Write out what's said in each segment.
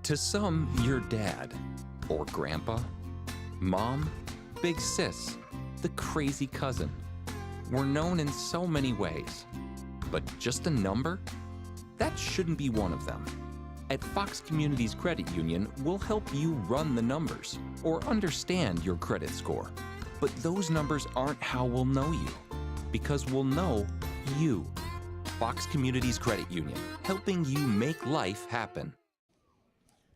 To some, your dad, or grandpa, mom, big sis, the crazy cousin. We're known in so many ways. But just a number? That shouldn't be one of them. At Fox Communities Credit Union, we'll help you run the numbers or understand your credit score. But those numbers aren't how we'll know you, because we'll know you. Fox Communities Credit Union, helping you make life happen.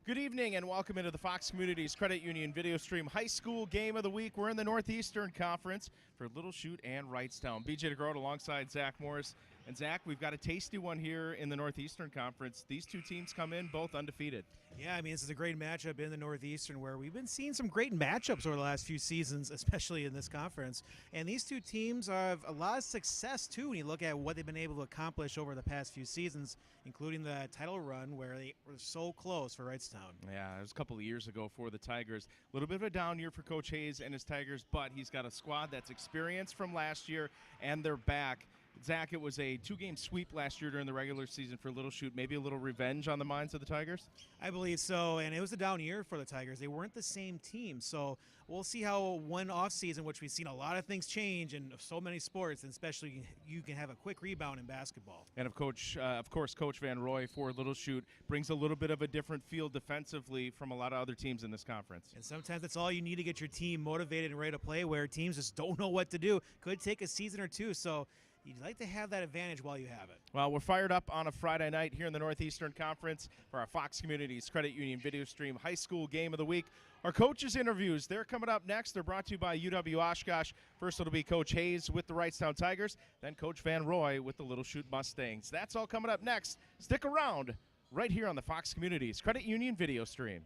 Good evening and welcome into the Fox Communities Credit Union video stream high school game of the week. We're in the Northeastern Conference for Little Chute and Wrightstown. BJ DeGroat alongside Zach Morris. And Zach, we've got a tasty one here in the Northeastern Conference. These two teams come in both undefeated. Yeah, I mean, this is a great matchup in the Northeastern where we've been seeing some great matchups over the last few seasons, especially in this conference. And these two teams have a lot of success, too, when you look at what they've been able to accomplish over the past few seasons, including the title run where they were so close for Wrightstown. Yeah, it was a couple of years ago for the Tigers. A little bit of a down year for Coach Hayes and his Tigers, but he's got a squad that's experienced from last year, and they're back. Zach, it was a two-game sweep last year during the regular season for Little Chute. Maybe a little revenge on the minds of the Tigers? I believe so, and it was a down year for the Tigers. They weren't the same team, so we'll see how one offseason, which we've seen a lot of things change in so many sports, and especially you can have a quick rebound in basketball. And of course, Coach Van Roy for Little Chute brings a little bit of a different feel defensively from a lot of other teams in this conference. And sometimes that's all you need to get your team motivated and ready to play, where teams just don't know what to do. Could take a season or two, so you'd like to have that advantage while you have it. Well, we're fired up on a Friday night here in the Northeastern Conference for our Fox Communities Credit Union video stream high school game of the week. Our coaches' interviews, they're coming up next. They're brought to you by UW Oshkosh. First it'll be Coach Hayes with the Wrightstown Tigers, then Coach Van Roy with the Little Chute Mustangs. That's all coming up next. Stick around right here on the Fox Communities Credit Union video stream.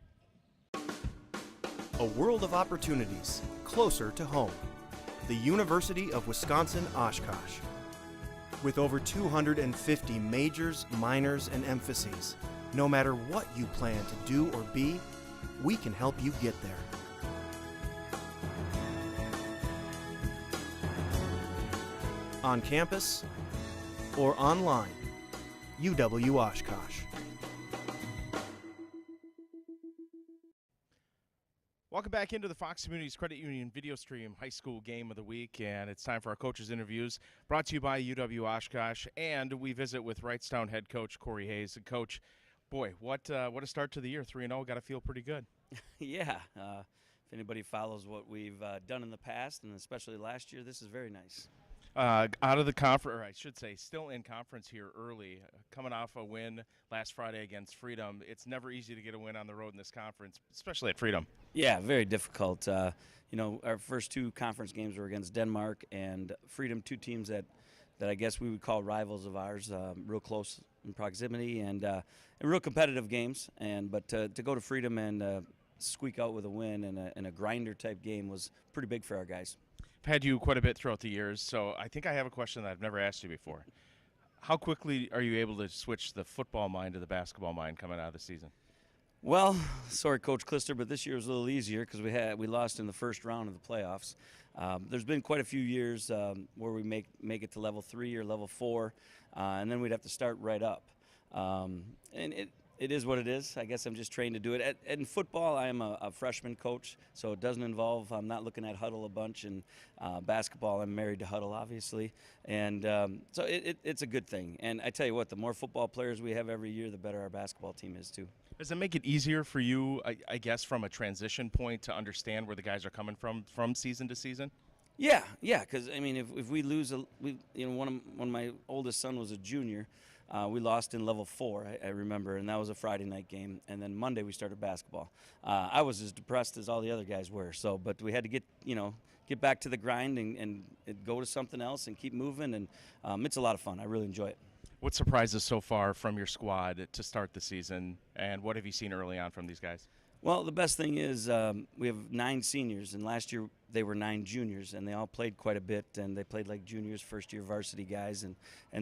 A world of opportunities closer to home. The University of Wisconsin-Oshkosh. With over 250 majors, minors, and emphases, no matter what you plan to do or be, we can help you get there. On campus or online, UW Oshkosh. Welcome back into the Fox Communities Credit Union video stream high school game of the week, and it's time for our coaches' interviews brought to you by UW Oshkosh, and we visit with Wrightstown head coach Corey Hayes. And Coach, boy, what a start to the year, 3-0, got to feel pretty good. Yeah, if anybody follows what we've done in the past, and especially last year, this is very nice. Out of the conference, or I should say still in conference here early, coming off a win last Friday against Freedom. It's never easy to get a win on the road in this conference, especially at Freedom. Yeah, very difficult. You know, our first two conference games were against Denmark and Freedom, two teams that I guess we would call rivals of ours, real close in proximity and real competitive games. But to go to Freedom and squeak out with a win in a grinder-type game was pretty big for our guys. I've had you quite a bit throughout the years, so I think I have a question that I've never asked you before. How quickly are you able to switch the football mind to the basketball mind coming out of the season? Well, sorry, Coach Klister, but this year was a little easier because we lost in the first round of the playoffs. There's been quite a few years where we make it to level 3 or level 4, and then we'd have to start right up. And it is what it is. I guess I'm just trained to do it. In football, I am a freshman coach, so it doesn't involve, I'm not looking at huddle a bunch. And basketball, I'm married to huddle, obviously. And so it's a good thing. And I tell you what, the more football players we have every year, the better our basketball team is, too. Does it make it easier for you, I guess, from a transition point to understand where the guys are coming from season to season? Yeah, because, I mean, if we lose, one of my oldest son was a junior. We lost in level 4, I remember, and that was a Friday night game. And then Monday we started basketball. I was as depressed as all the other guys were. But we had to get back to the grind and go to something else and keep moving. And it's a lot of fun. I really enjoy it. What surprises so far from your squad to start the season, and what have you seen early on from these guys? Well, the best thing is we have 9 seniors, and last year they were 9 juniors, and they all played quite a bit, and they played like juniors, first-year varsity guys, and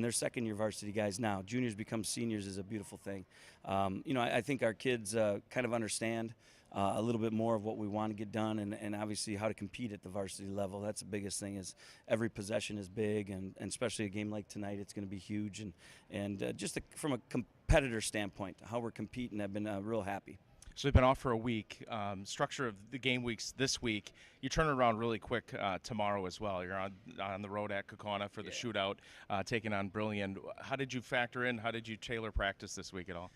they're second-year varsity guys now. Juniors become seniors is a beautiful thing. I think our kids kind of understand a little bit more of what we want to get done, and obviously how to compete at the varsity level. That's the biggest thing, is every possession is big, and especially a game like tonight, it's going to be huge. And just from a competitor standpoint, how we're competing, I've been real happy. So we've been off for a week. Structure of the game weeks this week, you turn it around really quick tomorrow as well. You're on the road at Kokona for the shootout, taking on Brilliant. How did you factor in? How did you tailor practice this week at all?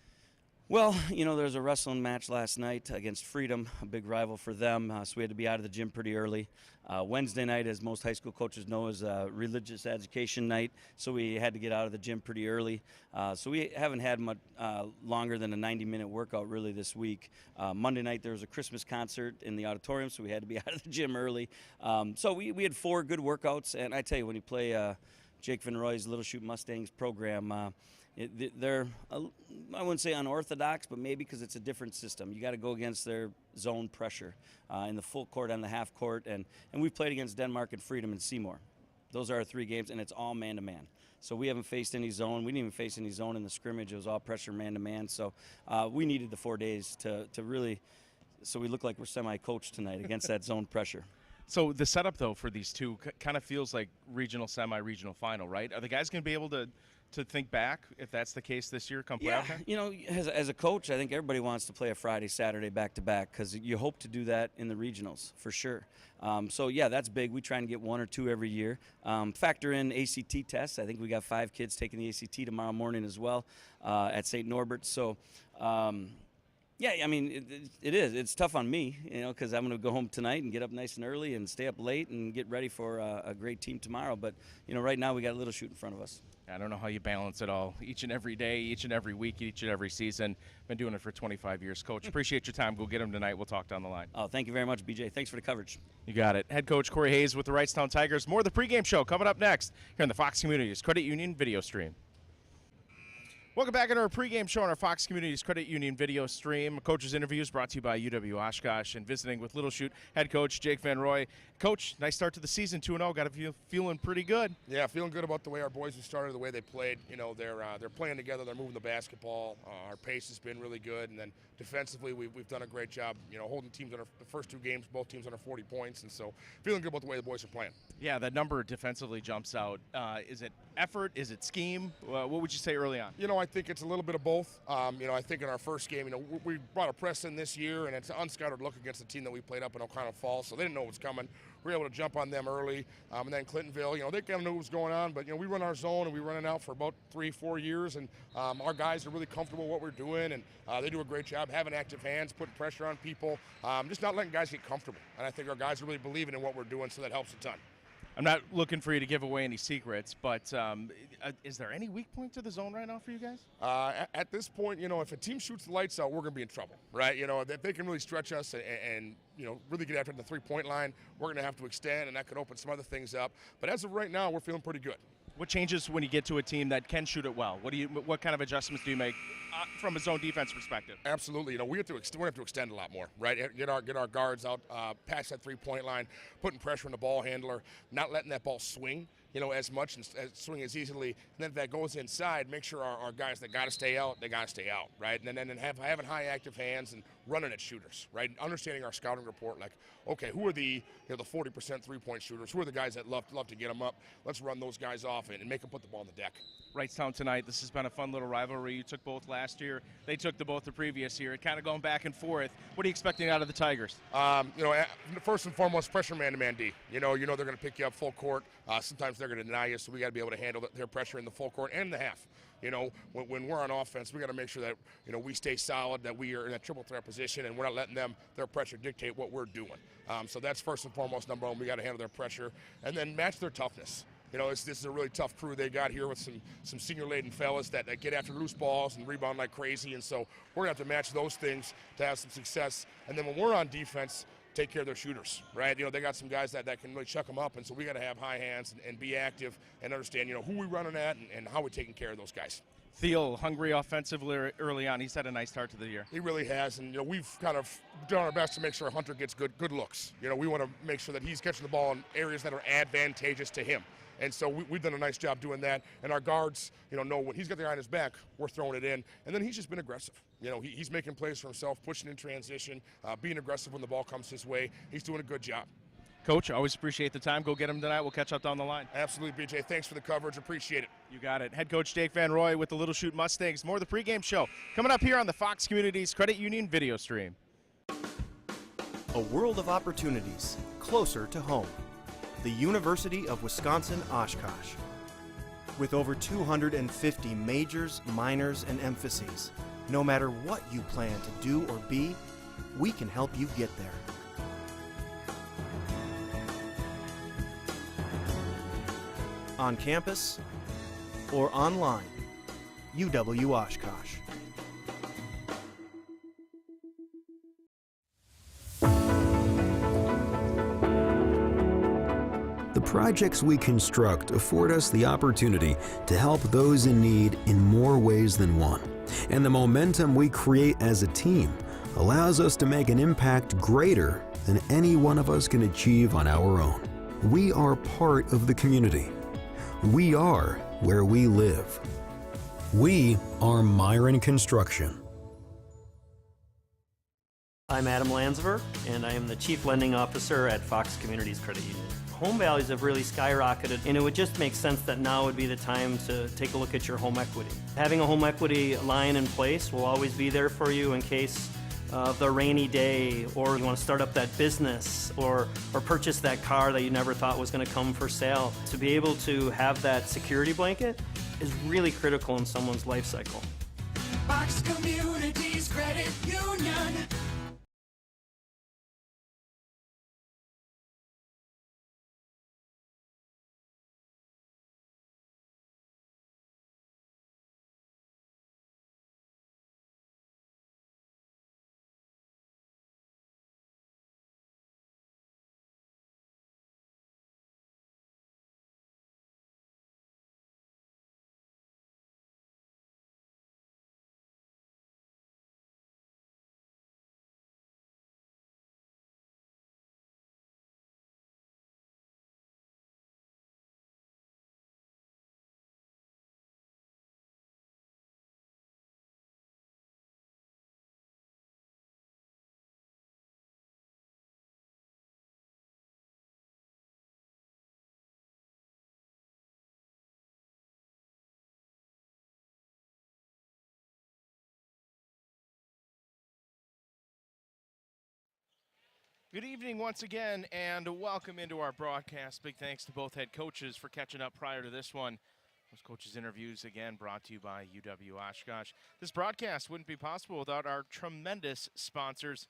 Well, there's a wrestling match last night against Freedom, a big rival for them, so we had to be out of the gym pretty early. Wednesday night, as most high school coaches know, is a religious education night, so we had to get out of the gym pretty early. So we haven't had much longer than a 90-minute workout really this week. Monday night, there was a Christmas concert in the auditorium, so we had to be out of the gym early. So we had 4 good workouts, and I tell you, when you play Jake Van Roy's Little Chute Mustangs program, they're, I wouldn't say unorthodox, but maybe because it's a different system. You got to go against their zone pressure in the full court and the half court. And we've played against Denmark and Freedom and Seymour. Those are our 3 games, and it's all man-to-man. So we haven't faced any zone. We didn't even face any zone in the scrimmage. It was all pressure man-to-man. So we needed the 4 days to really, so we look like we're semi-coached tonight against that zone pressure. So the setup, though, for these two kind of feels like regional, semi-regional final, right? Are the guys going to be able to think back, if that's the case this year, come playoff time? As a coach, I think everybody wants to play a Friday, Saturday back-to-back because you hope to do that in the regionals for sure. So, yeah, that's big. We try and get 1 or 2 every year. Factor in ACT tests. I think we got 5 kids taking the ACT tomorrow morning as well at St. Norbert. So, yeah, I mean, it is. It's tough on me, because I'm going to go home tonight and get up nice and early and stay up late and get ready for a great team tomorrow. But, right now we got a Little Chute in front of us. I don't know how you balance it all each and every day, each and every week, each and every season. Been doing it for 25 years. Coach, appreciate your time. Go get them tonight. We'll talk down the line. Oh, thank you very much, BJ. Thanks for the coverage. You got it. Head coach Corey Hayes with the Wrightstown Tigers. More of the pregame show coming up next here on the Fox Communities Credit Union video stream. Welcome back into our pregame show on our Fox Communities Credit Union video stream. Coach's interviews brought to you by UW Oshkosh and visiting with Little Chute head coach Jake Van Roy. Coach, nice start to the season, 2-0. Got to feeling pretty good. Yeah, feeling good about the way our boys have started, the way they played. They're playing together. They're moving the basketball. Our pace has been really good, and then defensively we've done a great job. Holding teams on the first 2 games, both teams under 40 points, and so feeling good about the way the boys are playing. Yeah, that number defensively jumps out. Is it effort? Is it scheme? What would you say early on? I think it's a little bit of both. I think in our first game, we brought a press in this year, and it's an unscattered look against the team that we played up in O'Connell Falls, so they didn't know what was coming. We were able to jump on them early. And then Clintonville, they kind of knew what was going on, but, we run our zone, and we run it out for about 3-4 years, and our guys are really comfortable with what we're doing, and they do a great job having active hands, putting pressure on people, just not letting guys get comfortable. And I think our guys are really believing in what we're doing, so that helps a ton. I'm not looking for you to give away any secrets, but is there any weak point to the zone right now for you guys? At this point, if a team shoots the lights out, we're going to be in trouble, right? If they can really stretch us and really get after the 3-point line, we're going to have to extend, and that could open some other things up. But as of right now, we're feeling pretty good. What changes when you get to a team that can shoot it well? What kind of adjustments do you make from a zone defense perspective? Absolutely. We have to extend a lot more, right? Get our guards out past that 3-point line, putting pressure on the ball handler, not letting that ball swing, as much and swing as easily. And then if that goes inside, make sure our guys that got to stay out, they got to stay out, right? And then having high active hands and running at shooters, right? Understanding our scouting report, like, okay, who are the 40% 3-point shooters? Who are the guys that love to get them up? Let's run those guys off and make them put the ball on the deck. Wrightstown tonight, this has been a fun little rivalry. You took both last year. They took both the previous year. Kind of going back and forth. What are you expecting out of the Tigers? First and foremost, pressure man-to-man D. They're going to pick you up full court. Sometimes they're going to deny you, so we got to be able to handle their pressure in the full court and the half. When we're on offense, we got to make sure that, we stay solid, that we are in a triple threat position, and we're not letting their pressure dictate what we're doing. So that's first and foremost number one. We got to handle their pressure and then match their toughness. This is a really tough crew they got here with some senior-laden fellas that get after loose balls and rebound like crazy, and so we're going to have to match those things to have some success. And then when we're on defense, take care of their shooters, right? They got some guys that can really chuck them up, and so we got to have high hands and be active and understand, who we running at and how we're taking care of those guys. Thiel, hungry offensively early on. He's had a nice start to the year. He really has, and we've kind of done our best to make sure Hunter gets good looks. We want to make sure that he's catching the ball in areas that are advantageous to him. And so we've done a nice job doing that. And our guards, know when he's got the eye on his back, we're throwing it in. And then he's just been aggressive. He's making plays for himself, pushing in transition, being aggressive when the ball comes his way. He's doing a good job. Coach, always appreciate the time. Go get them tonight. We'll catch up down the line. Absolutely, BJ. Thanks for the coverage. Appreciate it. You got it. Head coach Jake Van Roy with the Little Chute Mustangs. More of the pregame show coming up here on the Fox Communities Credit Union video stream. A world of opportunities closer to home. The University of Wisconsin-Oshkosh. With over 250 majors, minors, and emphases, no matter what you plan to do or be, we can help you get there. On campus or online, UW-Oshkosh. The projects we construct afford us the opportunity to help those in need in more ways than one. And the momentum we create as a team allows us to make an impact greater than any one of us can achieve on our own. We are part of the community. We are where we live. We are Myron Construction. I'm Adam Landsver, and I am the Chief Lending Officer at Fox Communities Credit Union. Home values have really skyrocketed, and it would just make sense that now would be the time to take a look at your home equity. Having a home equity line in place will always be there for you in case of the rainy day, or you want to start up that business, or purchase that car that you never thought was going to come for sale. To be able to have that security blanket is really critical in someone's life cycle. Fox Communities Credit Union. Good evening once again, and welcome into our broadcast. Big thanks to both head coaches for catching up prior to this one. Those coaches' interviews, again, brought to you by UW-Oshkosh. This broadcast wouldn't be possible without our tremendous sponsors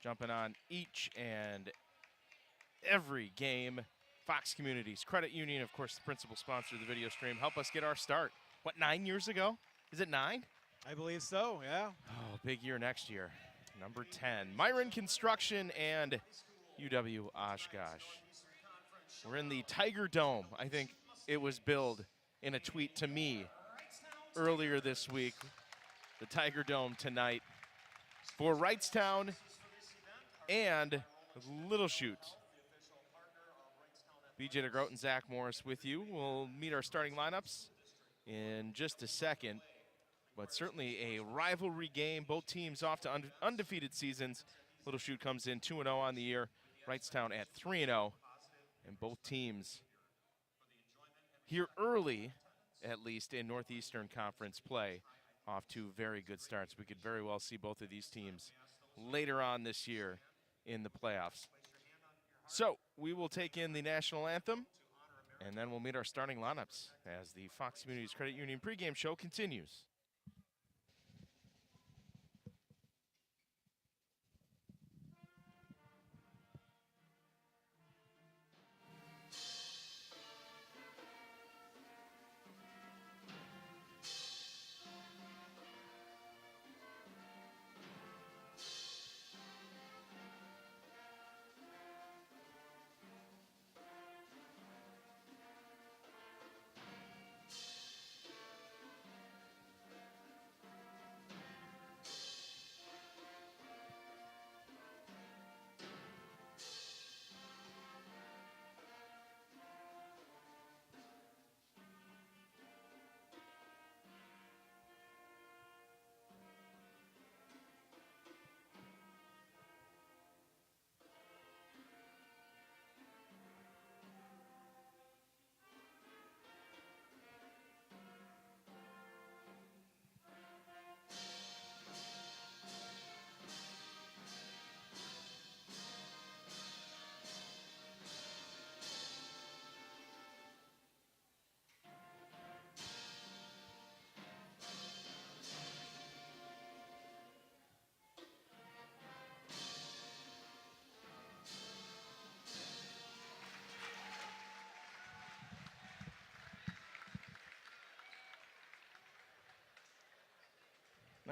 jumping on each and every game. Fox Communities Credit Union, of course, the principal sponsor of the video stream, help us get our start. What, 9 years ago? Is it 9? I believe so, yeah. Oh, big year next year. Number 10, Myron Construction and UW-Oshkosh. We're in the Tiger Dome. I think it was billed in a tweet to me earlier this week. The Tiger Dome tonight for Wrightstown and Little Chute. BJ DeGroat and Zach Morris with you. We'll meet our starting lineups in just a second. But certainly a rivalry game. Both teams off to undefeated seasons. Little Chute comes in 2-0 on the year. Wrightstown at 3-0. And both teams here early, at least, in Northeastern Conference play, off to very good starts. We could very well see both of these teams later on this year in the playoffs. So we will take in the national anthem, and then we'll meet our starting lineups as the Fox Communities Credit Union pregame show continues.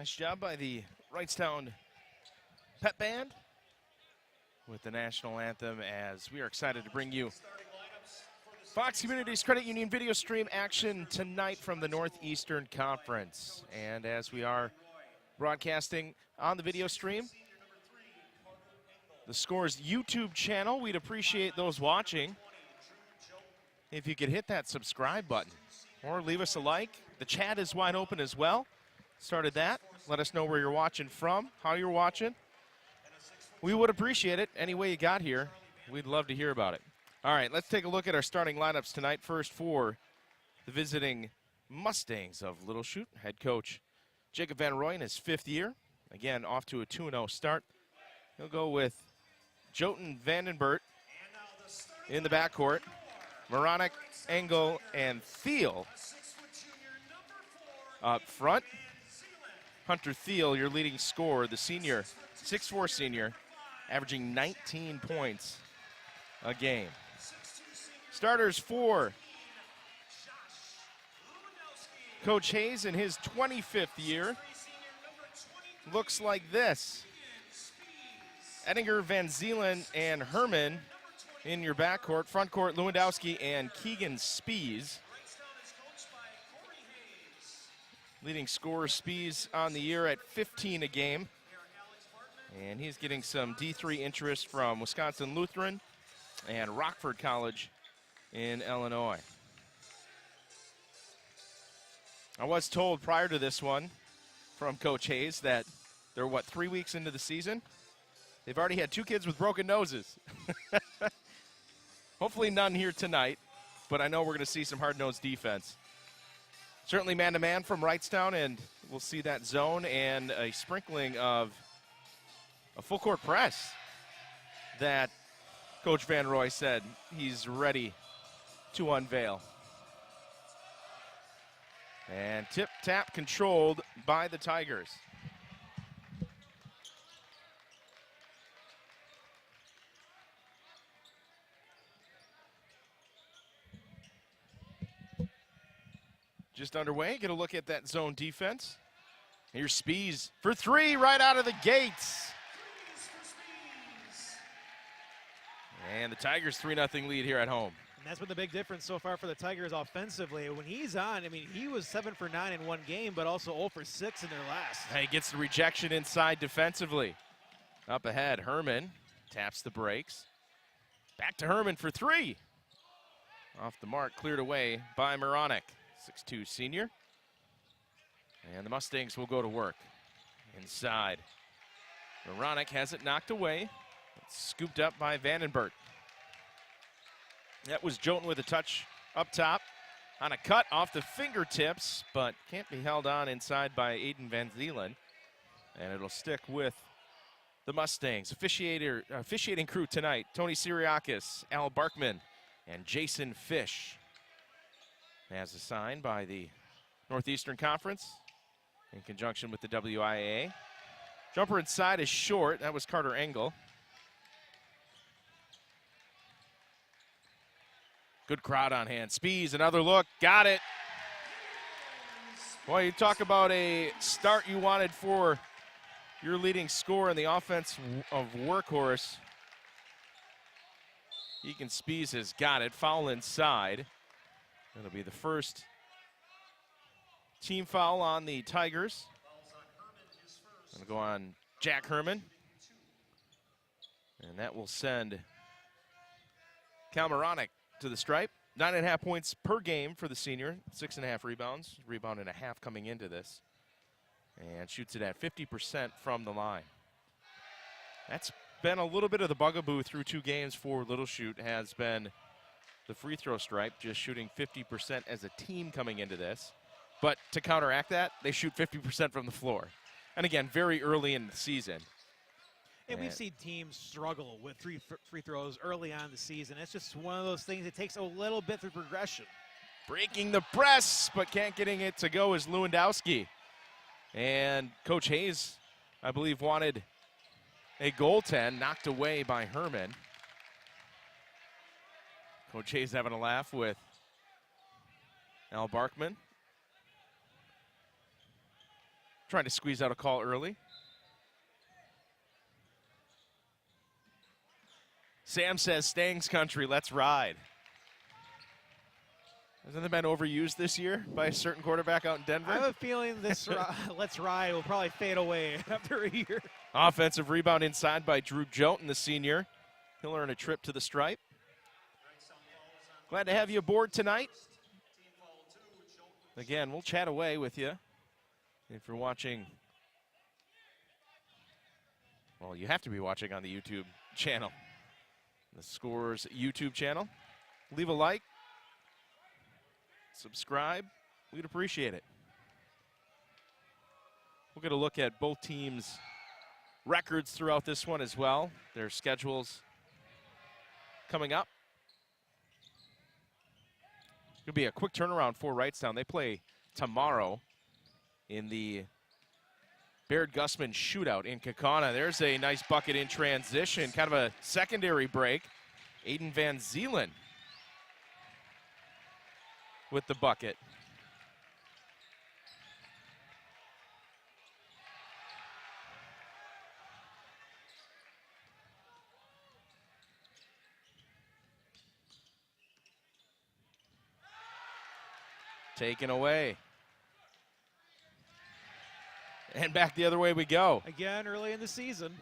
Nice job by the Wrightstown Pep Band with the national anthem, as we are excited to bring you Fox Communities Credit Union video stream action tonight from the Northeastern Conference. And as we are broadcasting on the video stream, the Scores YouTube channel, we'd appreciate those watching if you could hit that subscribe button or leave us a like. The chat is wide open as well. Started that. Let us know where you're watching from, how you're watching. We would appreciate it any way you got here. We'd love to hear about it. All right, let's take a look at our starting lineups tonight. First for the visiting Mustangs of Little Chute, head coach Jacob Van Roy in his 5th year. Again, off to a 2-0 start. He'll go with Jotun Vandenbert in the backcourt. Moronic, Engel, and Thiel up front. Hunter Thiel, your leading scorer, the senior, 6'4" senior, averaging 19 points a game. Starters for Coach Hayes in his 25th year looks like this. Ettinger, Van Zeelen, and Herman in your backcourt. Frontcourt, Lewandowski and Keegan Spies. Leading scorer Spies on the year at 15 a game. And he's getting some D3 interest from Wisconsin Lutheran and Rockford College in Illinois. I was told prior to this one from Coach Hayes that they're, 3 weeks into the season? They've already had 2 kids with broken noses. Hopefully none here tonight, but I know we're going to see some hard-nosed defense. Certainly man-to-man from Wrightstown, and we'll see that zone and a sprinkling of a full-court press that Coach Van Roy said he's ready to unveil. And tip-tap controlled by the Tigers. Just underway. Get a look at that zone defense. Here's Spies for 3 right out of the gates. And the Tigers 3-0 lead here at home. And that's been the big difference so far for the Tigers offensively. When he's on, I mean, he was 7 for 9 in one game, but also 0 for 6 in their last. He gets the rejection inside defensively. Up ahead, Herman taps the brakes. Back to Herman for 3. Off the mark, cleared away by Moronic. 6'2" senior. And the Mustangs will go to work. Inside. Moronic has it knocked away. It's scooped up by Vandenbert. That was Jotun with a touch up top. On a cut off the fingertips, but can't be held on inside by Aiden Van Zeelen. And it'll stick with the Mustangs. Officiating crew tonight, Tony Siriakis, Al Barkman, and Jason Fish. As assigned by the Northeastern Conference in conjunction with the WIAA. Jumper inside is short. That was Carter Engel. Good crowd on hand. Spies, another look. Got it. Boy, you talk about a start you wanted for your leading scorer in the offense of Workhorse. Egan Spies has got it. Foul inside. It'll be the first team foul on the Tigers. Gonna go on Jack Herman. And that will send Cal Moronic to the stripe. 9.5 points per game for the senior. 6.5 rebounds. Rebound and a half coming into this. And shoots it at 50% from the line. That's been a little bit of the bugaboo through 2 games for Little Chute, has been the free throw stripe, just shooting 50% as a team coming into this. But to counteract that, they shoot 50% from the floor. And again, very early in the season. And we've seen teams struggle with free throws early on in the season. It's just one of those things that takes a little bit through progression. Breaking the press, but can't getting it to go is Lewandowski. And Coach Hayes, I believe, wanted a goaltend, knocked away by Herman. Coach Hayes having a laugh with Al Barkman. Trying to squeeze out a call early. Sam says, Stangs country, let's ride. Hasn't it been overused this year by a certain quarterback out in Denver? I have a feeling this let's ride will probably fade away after a year. Offensive rebound inside by Drew Joten, the senior. He'll earn a trip to the stripe. Glad to have you aboard tonight. Again, we'll chat away with you if you're watching. Well, you have to be watching on the YouTube channel, the Scores YouTube channel. Leave a like, subscribe. We'd appreciate it. We'll get a look at both teams' records throughout this one as well. Their schedules coming up. It'll be a quick turnaround for Wrightstown. They play tomorrow in the Baird Gussman shootout in Kaukauna. There's a nice bucket in transition, kind of a secondary break. Aiden Van Zeelen with the bucket. Taken away. And back the other way we go. Again, early in the season.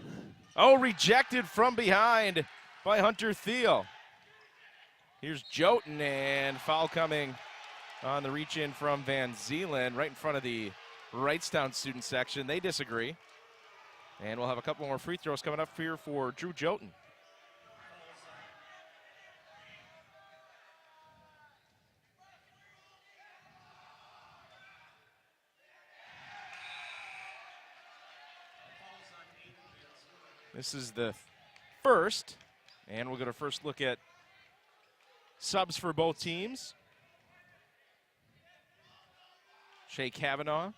Oh, rejected from behind by Hunter Thiel. Here's Joten, and foul coming on the reach in from Van Zeelen right in front of the Wrightstown student section. They disagree. And we'll have a couple more free throws coming up here for Drew Joten. This is the first, and we'll get a first look at subs for both teams. Shea Kavanaugh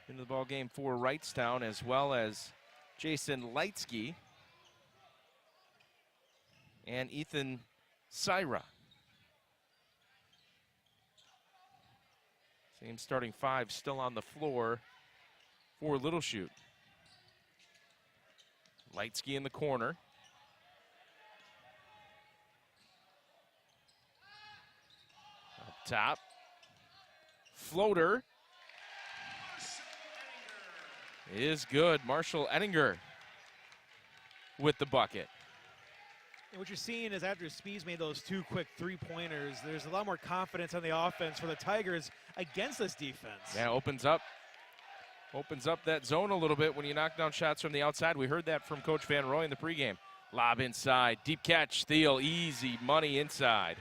into the ball game for Wrightstown, as well as Jason Leitsky and Ethan Syra. Same starting five still on the floor for Little Chute. Leitsky in the corner. Up top. Floater is good. Marshall Ettinger with the bucket. And what you're seeing is after Spees made those two quick three-pointers, there's a lot more confidence on the offense for the Tigers against this defense. Yeah, opens up that zone a little bit when you knock down shots from the outside. We heard that from Coach Van Roy in the pregame. Lob inside, deep catch, Thiel, easy money inside.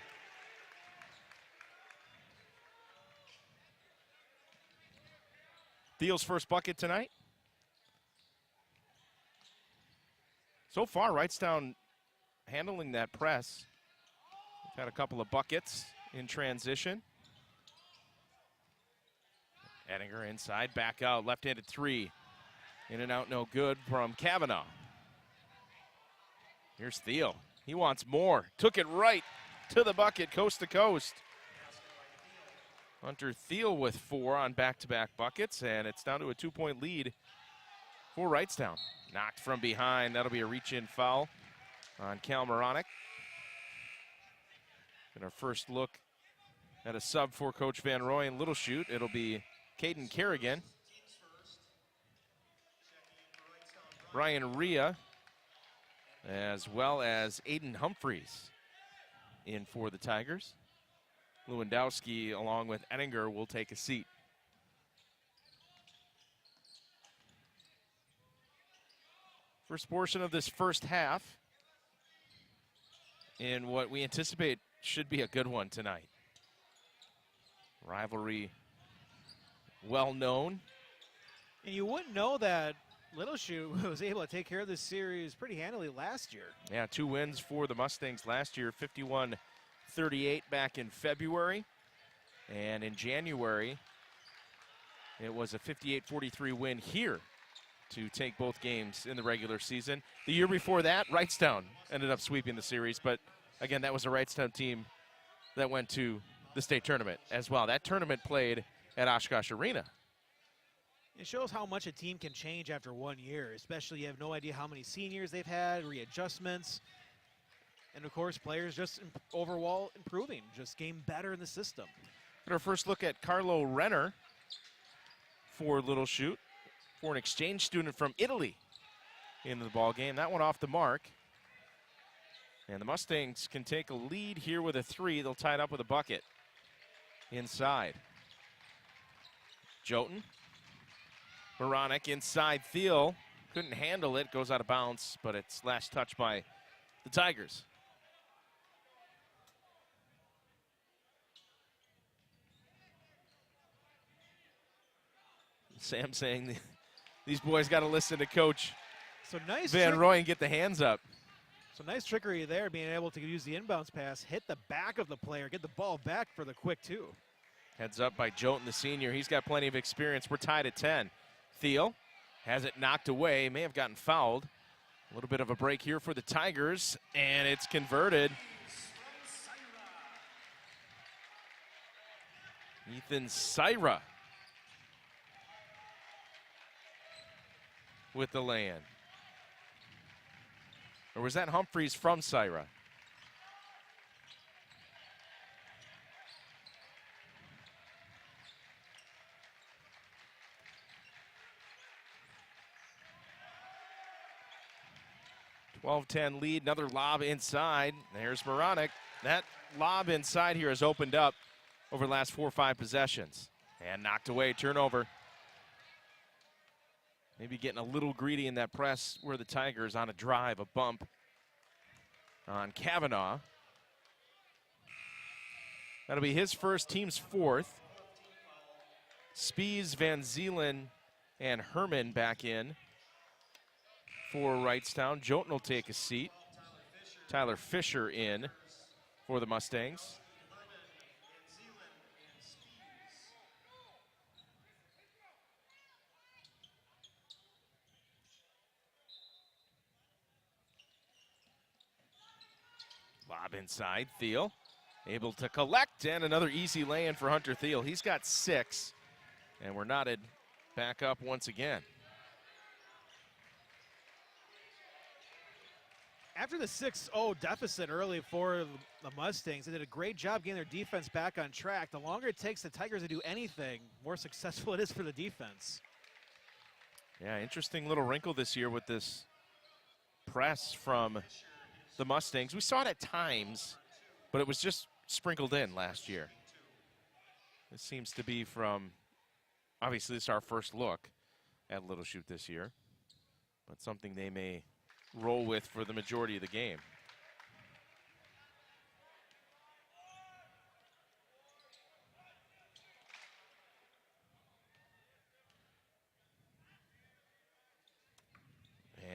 Thiel's first bucket tonight. So far, Wrightstown handling that press. We've had a couple of buckets in transition. Ettinger inside, back out, left-handed three. In and out, no good from Kavanaugh. Here's Thiel. He wants more. Took it right to the bucket, coast to coast. Hunter Thiel with 4 on back-to-back buckets, and it's down to a 2-point lead for Wrightstown. Knocked from behind. That'll be a reach-in foul on Cal Moronic. And our first look at a sub for Coach Van Roy in Little Chute. It'll be Caden Kerrigan, Brian Rhea, as well as Aiden Humphreys in for the Tigers. Lewandowski, along with Ettinger, will take a seat. First portion of this first half in what we anticipate should be a good one tonight. Rivalry well known. And you wouldn't know that Little Chute was able to take care of this series pretty handily last year. Yeah, 2 wins for the Mustangs last year, 51-38 back in February. And in January, it was a 58-43 win here to take both games in the regular season. The year before that, Wrightstown ended up sweeping the series. But again, that was a Wrightstown team that went to the state tournament as well. That tournament played at Oshkosh Arena. It shows how much a team can change after 1 year, especially you have no idea how many seniors they've had, readjustments, and of course players just overall improving, just getting better in the system. At our first look at Carlo Renner for Little Chute, for an exchange student from Italy into the ball game. That one off the mark. And the Mustangs can take a lead here with a 3. They'll tie it up with a bucket inside. Jotun. Moronic inside. Thiel couldn't handle it. Goes out of bounds, but it's last touch by the Tigers. Sam saying these boys got to listen to Coach So nice Van Roy and get the hands up. So nice trickery there, being able to use the inbounds pass, hit the back of the player, get the ball back for the quick 2. Heads up by Jotun, the senior. He's got plenty of experience. We're tied at 10. Thiel has it knocked away, may have gotten fouled. A little bit of a break here for the Tigers, and it's converted. Ethan Syra with the lay-in. Or was that Humphreys from Syra? (12-10) lead, another lob inside. There's Moronic. That lob inside here has opened up over the last 4 or 5 possessions. And knocked away, turnover. Maybe getting a little greedy in that press where the Tigers on a drive, a bump on Kavanaugh. That'll be his first, team's 4th. Spies, Van Zeelen, and Herman back in for Wrightstown. Jotun will take a seat. Tyler Fisher in for the Mustangs. Lob inside, Thiel able to collect, and another easy lay-in for Hunter Thiel. He's got 6, and we're knotted back up once again. After the 6-0 deficit early for the Mustangs, they did a great job getting their defense back on track. The longer it takes the Tigers to do anything, more successful it is for the defense. Yeah, interesting little wrinkle this year with this press from the Mustangs. We saw it at times, but it was just sprinkled in last year. This seems to be from, obviously this is our first look at Little Chute this year, but something they may roll with for the majority of the game.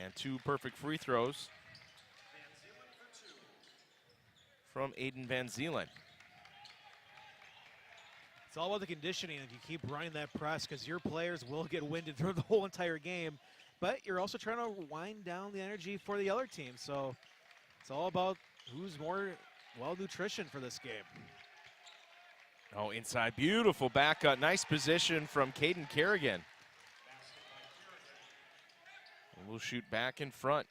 And 2 perfect free throws from Aiden Van Zeelen. It's all about the conditioning if you keep running that press, because your players will get winded through the whole entire game. But you're also trying to wind down the energy for the other team. So it's all about who's more well-nutritioned for this game. Oh, inside, beautiful back cut. Nice position from Caden Kerrigan. And we'll shoot back in front.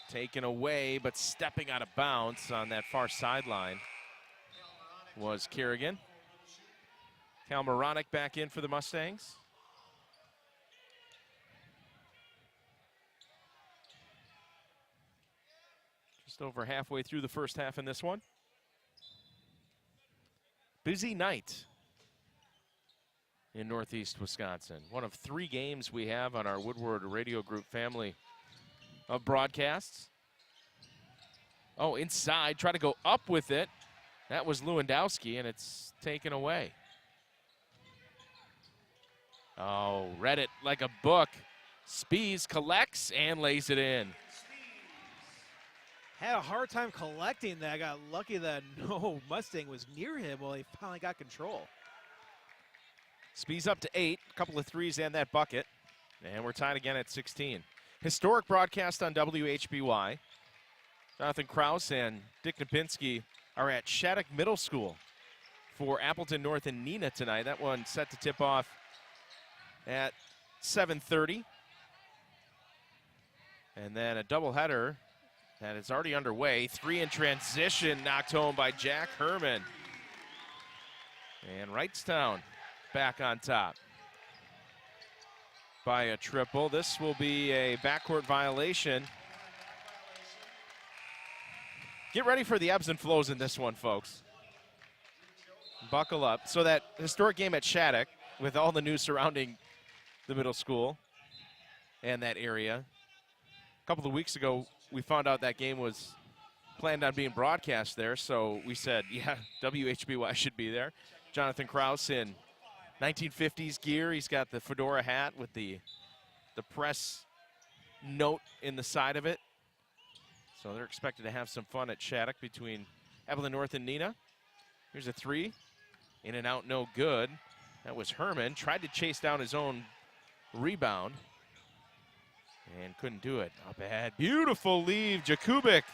Taken away, but stepping out of bounds on that far sideline was Kerrigan. Cal Moronic back in for the Mustangs. Just over halfway through the first half in this one. Busy night in Northeast Wisconsin. One of 3 games we have on our Woodward Radio Group family of broadcasts. Oh, inside, try to go up with it. That was Lewandowski, and it's taken away. Oh, read it like a book. Spies collects and lays it in. Had a hard time collecting that. Got lucky that no Mustang was near him while he finally got control. Spies up to 8, a couple of threes and that bucket. And we're tied again at 16. Historic broadcast on WHBY. Jonathan Krause and Dick Napinski are at Shattuck Middle School for Appleton North and Neenah tonight. That one set to tip off at 7:30. And then a doubleheader that is already underway. 3 in transition, knocked home by Jack Herman. And Wrightstown back on top by a triple. This will be a backcourt violation. Get ready for the ebbs and flows in this one, folks. Buckle up. So that historic game at Shattuck, with all the news surrounding the middle school and that area, a couple of weeks ago, we found out that game was planned on being broadcast there, so we said, yeah, WHBY should be there. Jonathan Krause in 1950s gear. He's got the fedora hat with the press note in the side of it. So they're expected to have some fun at Shattuck between Appleton North and Neenah. Here's a 3. In and out, no good. That was Herman. Tried to chase down his own rebound and couldn't do it. Not bad. Beautiful leave. Jakubik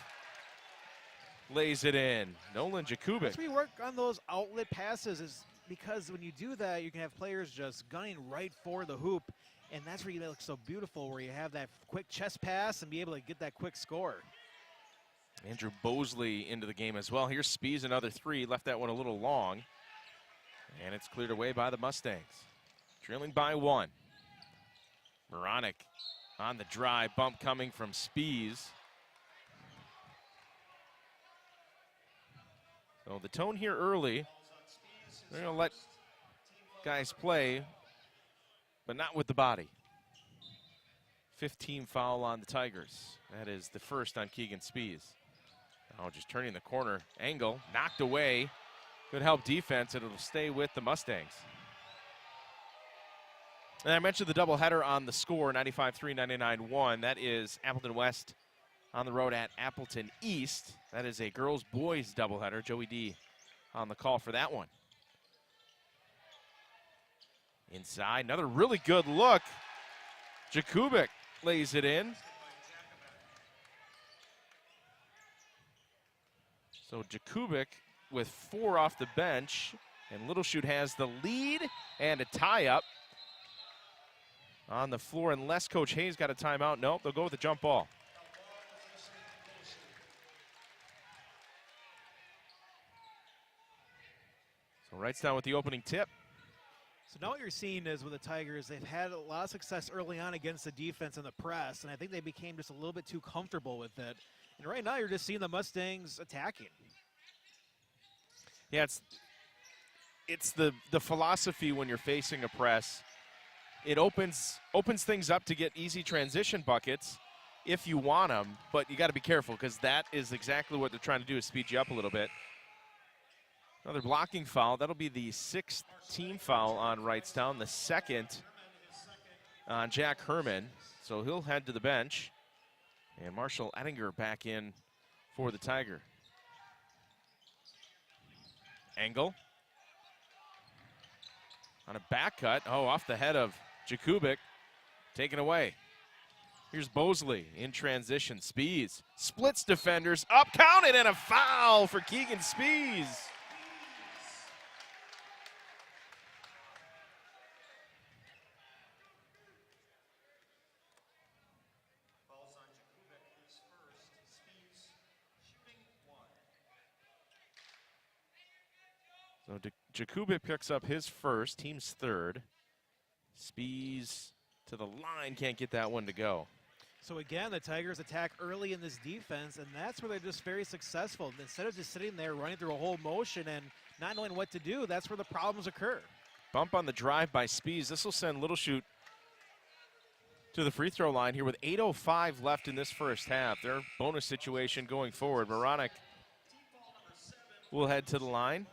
lays it in. Nolan Jakubik. As we work on those outlet passes, is because when you do that, you can have players just gunning right for the hoop, and that's where you look so beautiful, where you have that quick chest pass and be able to get that quick score. Andrew Bosley into the game as well. Here's Spees, another 3. Left that one a little long, and it's cleared away by the Mustangs. Trailing by 1. Moronic on the drive. Bump coming from Spees. So the tone here early, they're going to let guys play, but not with the body. 15 foul on the Tigers. That is the first on Keegan Spees. Now just turning the corner. Angle knocked away. Good help defense, and it'll stay with the Mustangs. And I mentioned the doubleheader on the score, 95-3, 99-1. That is Appleton West on the road at Appleton East. That is a girls-boys doubleheader. Joey D on the call for that one. Inside, another really good look. Jakubik lays it in. So Jakubik with 4 off the bench, and Little Chute has the lead and a tie-up on the floor, unless Coach Hayes got a timeout. Nope, they'll go with the jump ball. So Wrightstown with the opening tip. So now what you're seeing is with the Tigers, they've had a lot of success early on against the defense and the press, and I think they became just a little bit too comfortable with it. And right now you're just seeing the Mustangs attacking. Yeah, it's the philosophy when you're facing a press. It opens things up to get easy transition buckets if you want them, but you got to be careful, because that is exactly what they're trying to do, is speed you up a little bit. Another blocking foul. That'll be the 6th team foul on Wrightstown, the 2nd on Jack Herman. So he'll head to the bench. And Marshall Ettinger back in for the Tiger. Angle. On a back cut. Oh, off the head of Jakubik. Taken away. Here's Bosley in transition. Spees splits defenders. Up, counted, and a foul for Keegan Spees. So Jakubik picks up his first, team's 3rd. Spees to the line, can't get that one to go. So again, the Tigers attack early in this defense, and that's where they're just very successful. Instead of just sitting there running through a whole motion and not knowing what to do, that's where the problems occur. Bump on the drive by Spees. This will send Little Chute to the free throw line here with 8:05 left in this first half. Their bonus situation going forward. Moronic will head to the line.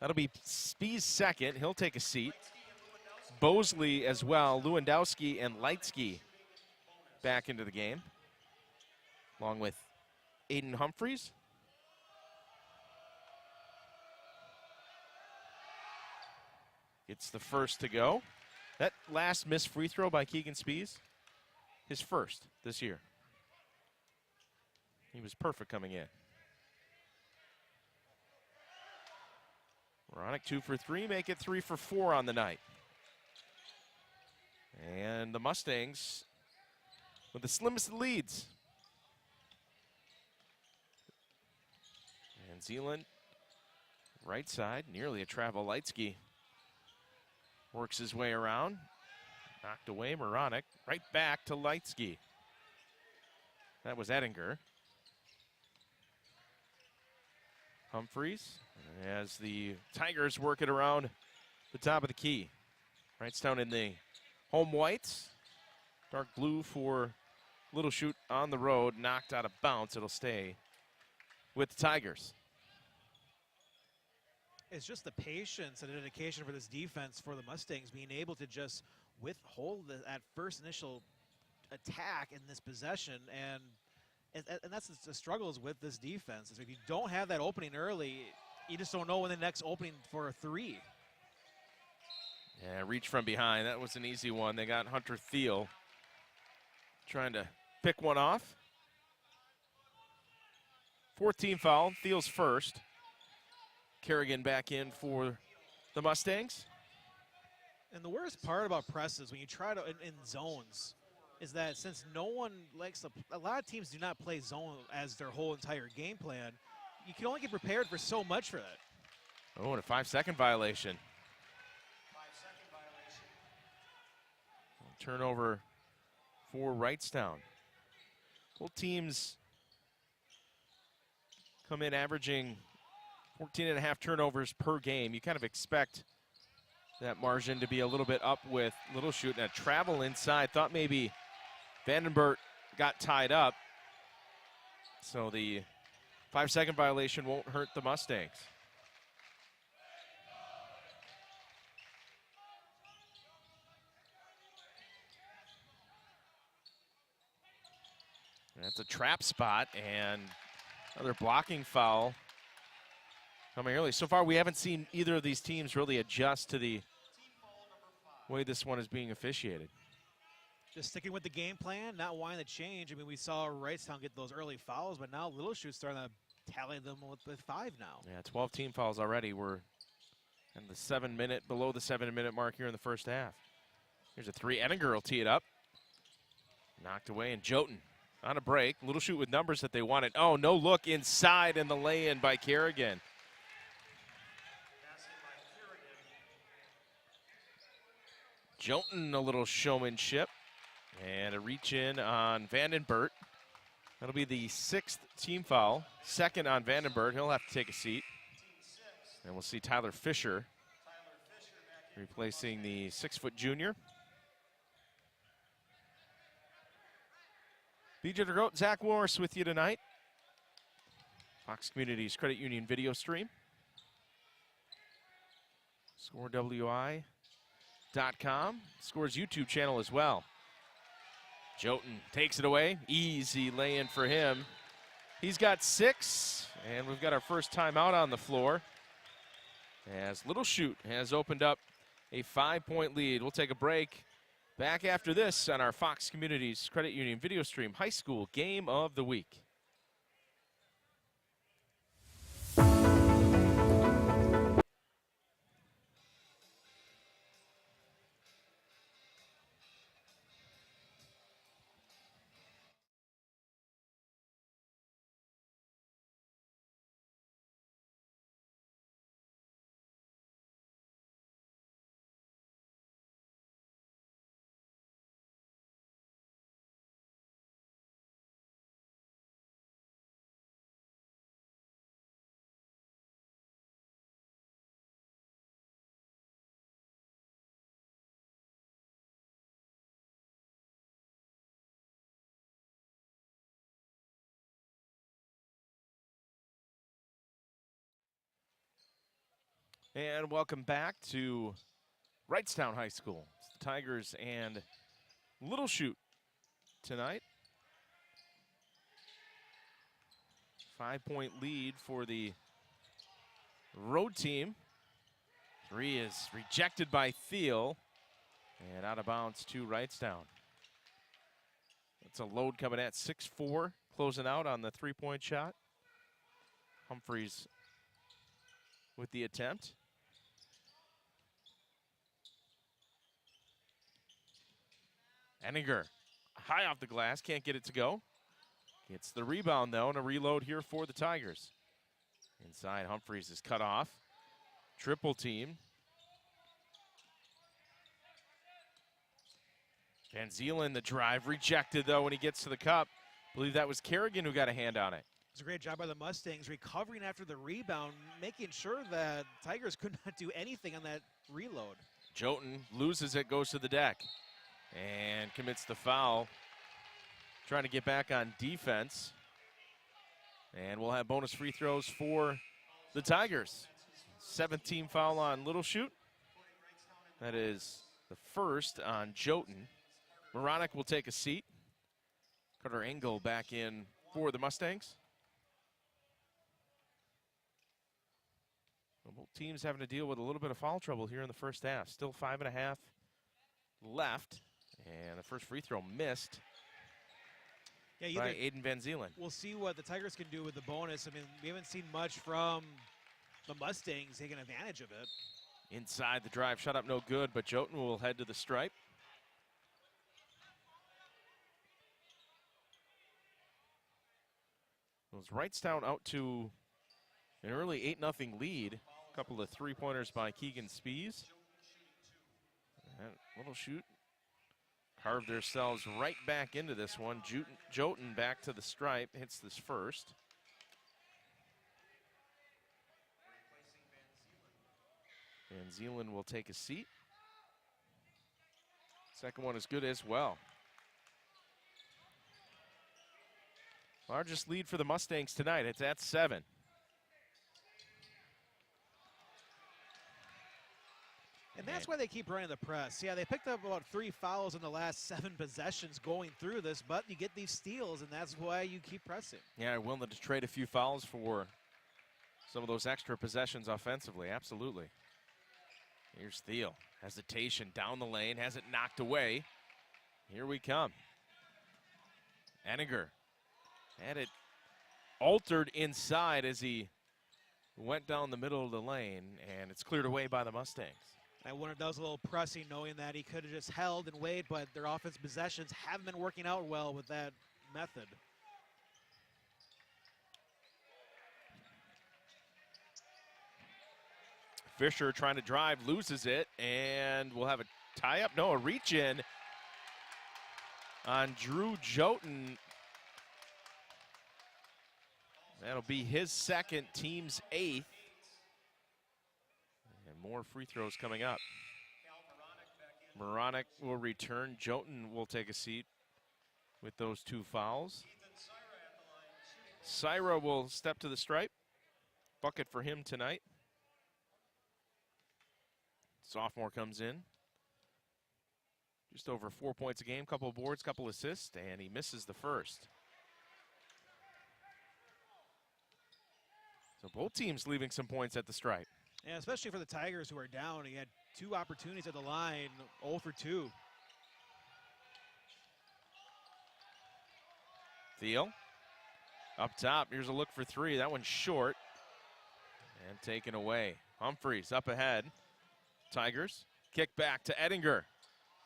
That'll be Spees' 2nd. He'll take a seat. Bosley as well. Lewandowski and Lightsky back into the game, along with Aiden Humphreys. It's the first to go. That last missed free throw by Keegan Spees, his first this year. He was perfect coming in. Moronic 2 for 3, make it 3 for 4 on the night. And the Mustangs with the slimmest leads. And Zeeland, right side, nearly a travel Lightsky. Works his way around. Knocked away Moronic. Right back to Lightsky. That was Ettinger. Humphreys as the Tigers work it around the top of the key. Wrightstown in the home whites. Dark blue for Little Chute on the road. Knocked out of bounds. It'll stay with the Tigers. It's just the patience and dedication for this defense for the Mustangs being able to just withhold that first initial attack in this possession, and that's the struggles with this defense. Is if you don't have that opening early, you just don't know when the next opening for a 3. Yeah, reach from behind. That was an easy one. They got Hunter Thiel trying to pick one off. 4th team foul. Thiel's first. Kerrigan back in for the Mustangs. And the worst part about presses, when you try to in zones, is that since no one likes to, a lot of teams do not play zone as their whole entire game plan, you can only get prepared for so much for that. Oh, and a 5-second violation. 5-second violation. Turnover for Wrightstown. Both teams come in averaging 14.5 turnovers per game. You kind of expect that margin to be a little bit up with Little Chute. And a travel inside. Thought maybe Vandenberg got tied up. So the 5-second violation won't hurt the Mustangs. That's a trap spot and another blocking foul coming early. So far, we haven't seen either of these teams really adjust to the way this one is being officiated. Just sticking with the game plan, not wanting to change. I mean, we saw Wrightstown get those early fouls, but now Little Chute's starting to tally them with 5 now. Yeah, 12 team fouls already. We're in the below the 7-minute mark here in the first half. Here's a 3. Ettinger will tee it up. Knocked away, and Jotun on a break. Little Chute with numbers that they wanted. Oh, no look inside, and the lay-in by Kerrigan. Jotun a little showmanship. And a reach in on Vandenberg. That'll be the 6th team foul. 2nd on Vandenberg. He'll have to take a seat. And we'll see Tyler Fisher replacing the 6-foot junior. BJ DeGroat, Zach Morris with you tonight. Fox Communities Credit Union video stream. ScoreWI.com. Scores YouTube channel as well. Jotun takes it away. Easy lay-in for him. He's got 6, and we've got our first timeout on the floor as Little Chute has opened up a 5-point lead. We'll take a break. Back after this on our Fox Communities Credit Union video stream, High School Game of the Week. And welcome back to Wrightstown High School. It's the Tigers and Little Chute tonight. 5-point lead for the road team. 3 is rejected by Thiel and out of bounds to Wrightstown. That's a load coming at 6-4, closing out on the 3-point shot. Humphreys with the attempt. Enninger, high off the glass, can't get it to go. Gets the rebound, though, and a reload here for the Tigers. Inside, Humphreys is cut off. Triple team. Van Zielen, the drive, rejected, though, when he gets to the cup. I believe that was Kerrigan who got a hand on it. It's a great job by the Mustangs recovering after the rebound, making sure that Tigers could not do anything on that reload. Jotun loses it, goes to the deck, and commits the foul. Trying to get back on defense. And we'll have bonus free throws for the Tigers. 7th team foul on Little Chute. That is the first on Jotun. Moronic will take a seat. Carter Engel back in for the Mustangs. Well, both teams having to deal with a little bit of foul trouble here in the first half. Still 5.5 left. And the first free throw missed by Aiden Van Zielen. We'll see what the Tigers can do with the bonus. I mean, we haven't seen much from the Mustangs taking advantage of it. Inside the drive, shot up no good, but Jotun will head to the stripe. It was Wrightstown out to an early 8-0 lead. A couple of three-pointers by Keegan Spies. And Little Chute carved themselves right back into this one. Jotun back to the stripe, hits this first. Van Zielen will take a seat. Second one is good as well. Largest lead for the Mustangs tonight. It's at 7. And that's why they keep running the press. Yeah, they picked up about 3 fouls in the last 7 possessions going through this, but you get these steals, and that's why you keep pressing. Yeah, willing to trade a few fouls for some of those extra possessions offensively. Absolutely. Here's Thiel. Hesitation down the lane, has it knocked away. Here we come. Enninger had it altered inside as he went down the middle of the lane, and it's cleared away by the Mustangs. I wonder if that was a little pressing, knowing that he could have just held and waited, but their offense possessions haven't been working out well with that method. Fisher trying to drive, loses it, and we'll have a tie-up. No, a reach-in on Drew Jotun. That'll be his second, team's 8th. And more free throws coming up. Moronic will return. Jotun will take a seat with those 2 fouls. Syra will step to the stripe. Bucket for him tonight. Sophomore comes in. Just over 4 points a game, couple of boards, couple assists, and he misses the first. So both teams leaving some points at the stripe. Yeah, especially for the Tigers who are down. He had 2 opportunities at the line, 0 for 2. Thiel up top. Here's a look for 3. That one's short and taken away. Humphreys up ahead. Tigers kick back to Ettinger.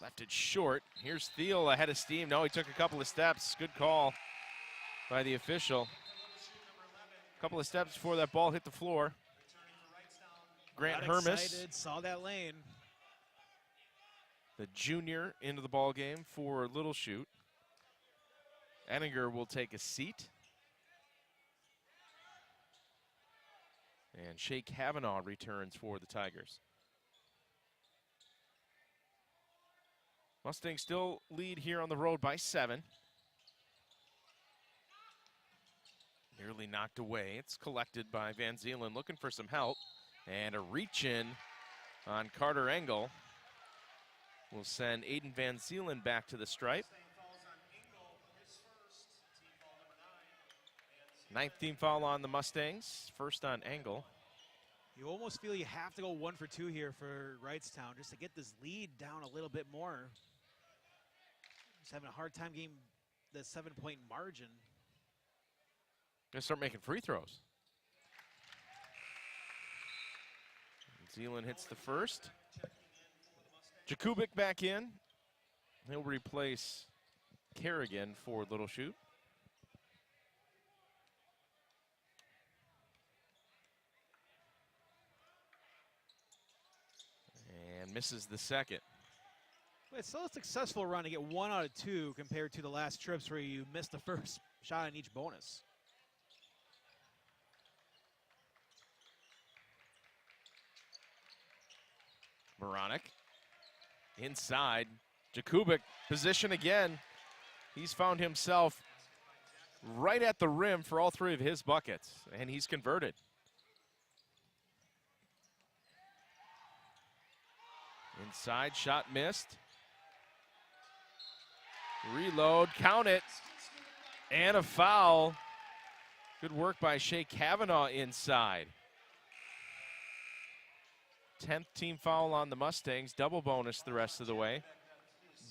Left it short. Here's Thiel ahead of steam. No, he took a couple of steps. Good call by the official. Couple of steps before that ball hit the floor. Grant Hermes, excited, saw that lane. the junior, into the ball game for Little Chute. Ettinger will take a seat. And Shea Kavanaugh returns for the Tigers. Mustangs still lead here on the road by 7. Nearly knocked away. It's collected by Van Zielen, looking for some help. And a reach-in on Carter Engel will send Aiden Van Zielen back to the stripe. 9th team foul on the Mustangs, first on Engel. You almost feel you have to go 1 for 2 here for Wrightstown just to get this lead down a little bit more. Just having a hard time getting the 7-point margin. Gonna start making free throws. Zeeland hits the first. Jakubik back in. He'll replace Kerrigan for Little Chute. And misses the second. It's still a successful run to get 1 out of 2 compared to the last trips where you missed the first shot on each bonus. Moronic inside. Jakubik position again. He's found himself right at the rim for all 3 of his buckets, and he's converted. Inside, shot missed. Reload, count it, and a foul. Good work by Shea Kavanaugh inside. 10th team foul on the Mustangs, double bonus the rest of the way.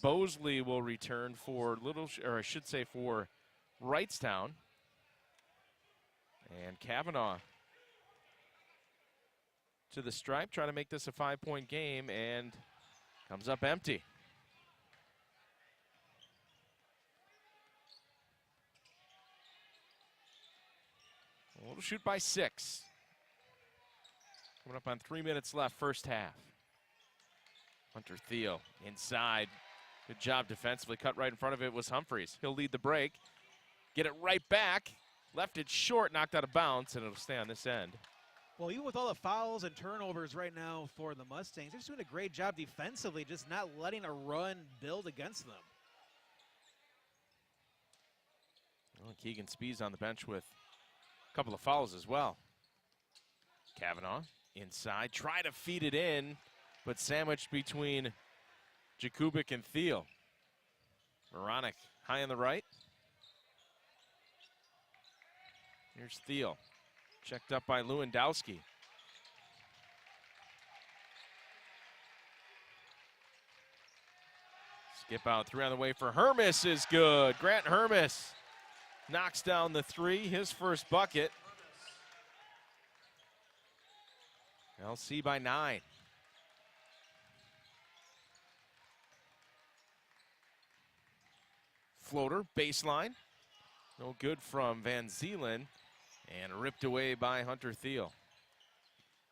Bosley will return for for Wrightstown. And Kavanaugh to the stripe, trying to make this a 5-point game, and comes up empty. Little Chute by 6. Coming up on 3 minutes left, first half. Hunter Thiel inside. Good job defensively. Cut right in front of it was Humphreys. He'll lead the break. Get it right back. Left it short, knocked out of bounds, and it'll stay on this end. Well, even with all the fouls and turnovers right now for the Mustangs, they're just doing a great job defensively, just not letting a run build against them. Well, Keegan Spees on the bench with a couple of fouls as well. Kavanaugh inside, try to feed it in, but sandwiched between Jakubik and Thiel. Moronic high on the right. Here's Thiel, checked up by Lewandowski. Skip out, 3 on the way for Hermes is good. Grant Hermes knocks down the 3, his first bucket. LC by 9. Floater, baseline. No good from Van Zeelen, and ripped away by Hunter Thiel.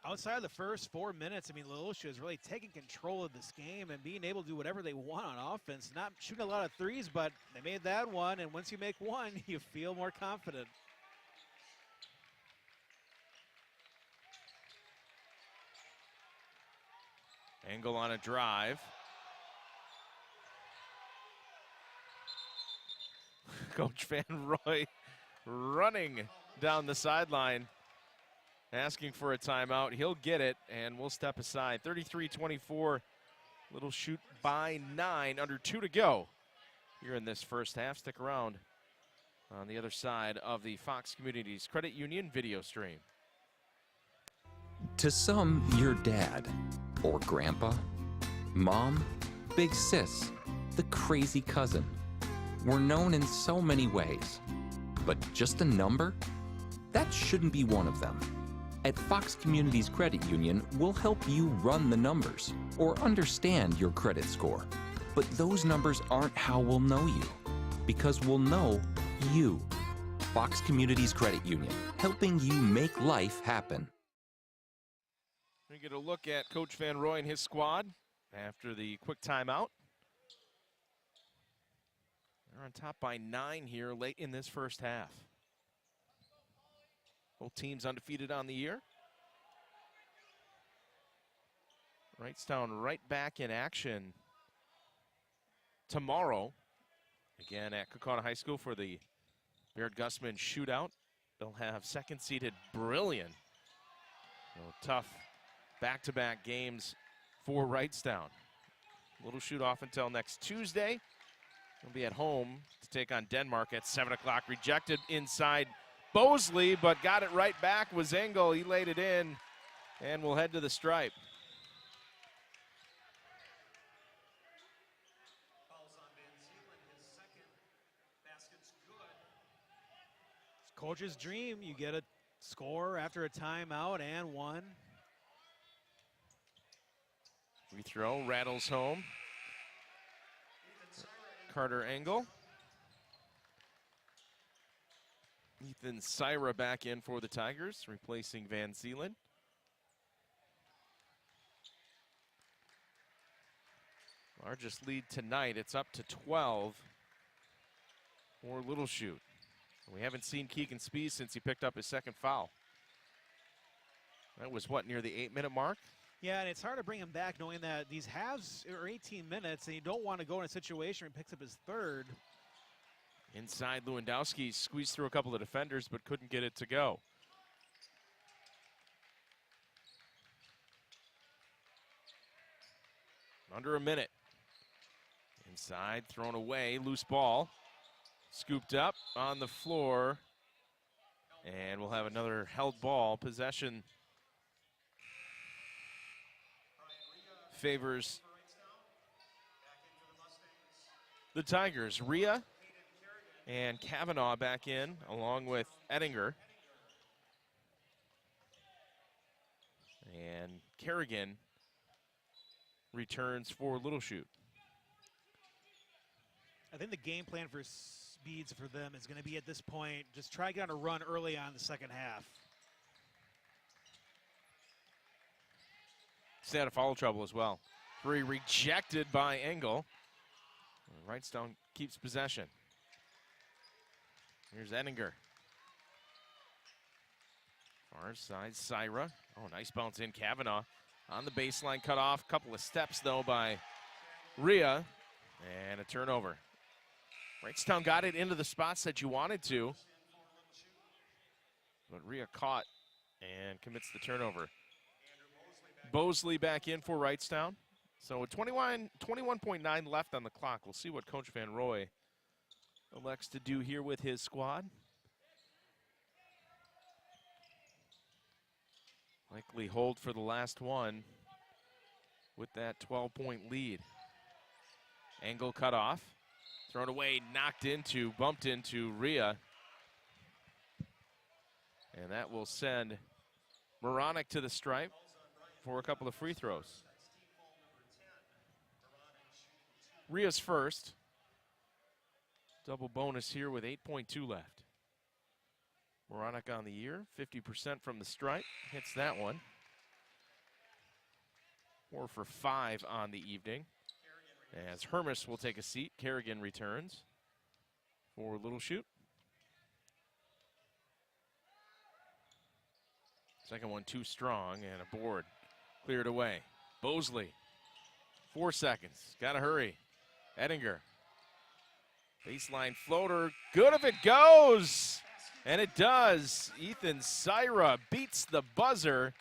Outside of the first 4 minutes, I mean, Little Chute is really taking control of this game and being able to do whatever they want on offense. Not shooting a lot of threes, but they made that one, and once you make one, you feel more confident. Engel on a drive. Coach Van Roy running down the sideline, asking for a timeout. He'll get it, and we'll step aside. 33-24, Little Chute by 9, under 2 to go here in this first half. Stick around on the other side of the Fox Communities Credit Union video stream. To some, your dad, or grandpa, mom, big sis, the crazy cousin. We're known in so many ways, but just a number? That shouldn't be one of them. At Fox Communities Credit Union, we'll help you run the numbers or understand your credit score. But those numbers aren't how we'll know you, because we'll know you. Fox Communities Credit Union, helping you make life happen. We get a look at Coach Van Roy and his squad after the quick timeout. They're on top by 9 here late in this first half. Both teams undefeated on the year. Wrightstown right back in action tomorrow. Again at Kaukauna High School for the Baird Gusman shootout. They'll have second-seeded Brilliant. So tough back-to-back games for Wrightstown. Little Chute off until next Tuesday. They'll be at home to take on Denmark at 7 o'clock. Rejected inside Bosley, but got it right back was Engel. He laid it in, and we'll head to the stripe. Fouls on Van Zeelen, his second. Basket's good. It's coach's dream. You get a score after a timeout and one. Free throw rattles home. Carter Engel. Ethan Syra back in for the Tigers, replacing Van Zeeland. Largest lead tonight, it's up to 12 for Little Chute. We haven't seen Keegan Spies since he picked up his second foul. That was, what, near the 8-minute mark? Yeah, and it's hard to bring him back knowing that these halves are 18 minutes, and you don't want to go in a situation where he picks up his third. Inside, Lewandowski squeezed through a couple of defenders but couldn't get it to go. Under a minute. Inside, thrown away, loose ball. Scooped up on the floor. And we'll have another held ball. Possession favors the Tigers. Rhea and Kavanaugh back in, along with Ettinger. And Kerrigan returns for Little Chute. I think the game plan for Speeds for them is going to be, at this point, just try to get on a run early on in the second half. Stay out of foul trouble as well. Three rejected by Engel. Wrightstown keeps possession. Here's Ettinger. Far side, Syra. Oh, nice bounce in. Kavanaugh on the baseline, cut off. Couple of steps, though, by Rhea. And a turnover. Wrightstown got it into the spots that you wanted to. But Rhea caught and commits the turnover. Bosley back in for Wrightstown. So with 21.9 left on the clock, we'll see what Coach Van Roy elects to do here with his squad. Likely hold for the last one with that 12-point lead. Engel cut off, thrown away, knocked into, bumped into Rhea. And that will send Moronic to the stripe for a couple of free throws. Rhea's first. Double bonus here with 8.2 left. Moronic on the year, 50% from the stripe. Hits that one. 4 for 5 on the evening. As Hermes will take a seat, Kerrigan returns for Little Chute. Second one too strong, and a board cleared away. Bosley, 4 seconds, gotta hurry. Ettinger, baseline floater, good if it goes, and it does. Ethan Syra beats the buzzer.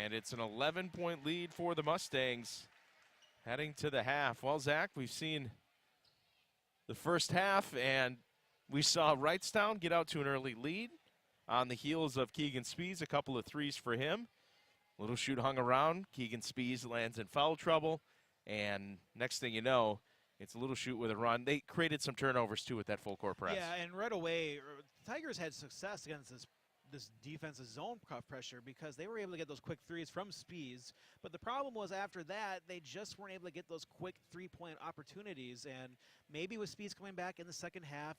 And it's an 11-point lead for the Mustangs heading to the half. Well, Zach, we've seen the first half, and we saw Wrightstown get out to an early lead on the heels of Keegan Spies, a couple of threes for him. Little Chute hung around. Keegan Spies lands in foul trouble, and next thing you know, it's Little Chute with a run. They created some turnovers, too, with that full-court press. Yeah, and right away, Tigers had success against this defensive zone pressure because they were able to get those quick threes from Spies. But the problem was after that, they just weren't able to get those quick three-point opportunities. And maybe with Spies coming back in the second half,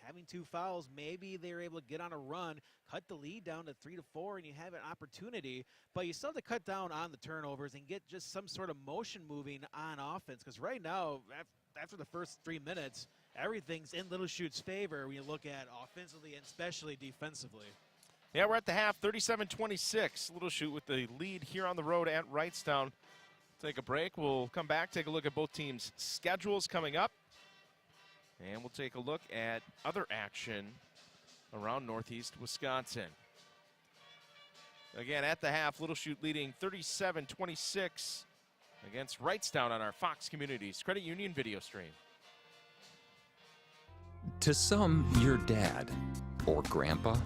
having 2 fouls, maybe they were able to get on a run, cut the lead down to 3 to 4, and you have an opportunity. But you still have to cut down on the turnovers and get just some sort of motion moving on offense. Because right now, after the first 3 minutes, everything's in Little Chute's favor when you look at offensively and especially defensively. Yeah, we're at the half, 37-26. Little Chute with the lead here on the road at Wrightstown. Take a break. We'll come back, take a look at both teams' schedules coming up. And we'll take a look at other action around Northeast Wisconsin. Again, at the half, Little Chute leading 37-26 against Wrightstown on our Fox Communities Credit Union video stream. To some, your dad, or grandpa,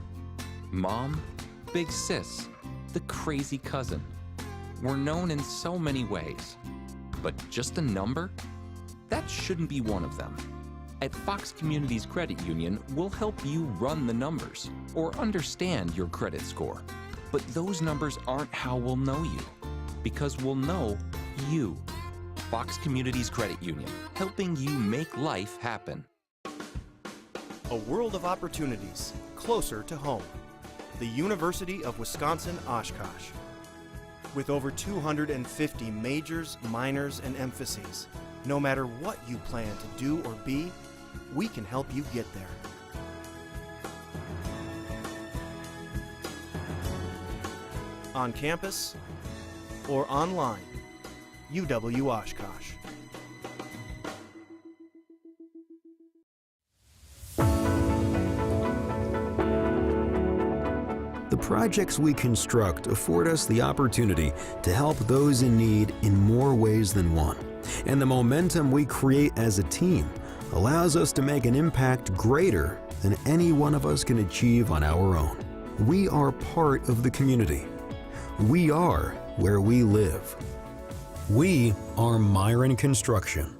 mom, big sis, the crazy cousin. We're known in so many ways, but just a number? That shouldn't be one of them. At Fox Communities Credit Union, we'll help you run the numbers or understand your credit score. But those numbers aren't how we'll know you, because we'll know you. Fox Communities Credit Union, helping you make life happen. A world of opportunities closer to home. The University of Wisconsin-Oshkosh. With over 250 majors, minors, and emphases, no matter what you plan to do or be, we can help you get there. On campus or online, UW-Oshkosh. The projects we construct afford us the opportunity to help those in need in more ways than one. And the momentum we create as a team allows us to make an impact greater than any one of us can achieve on our own. We are part of the community. We are where we live. We are Myron Construction.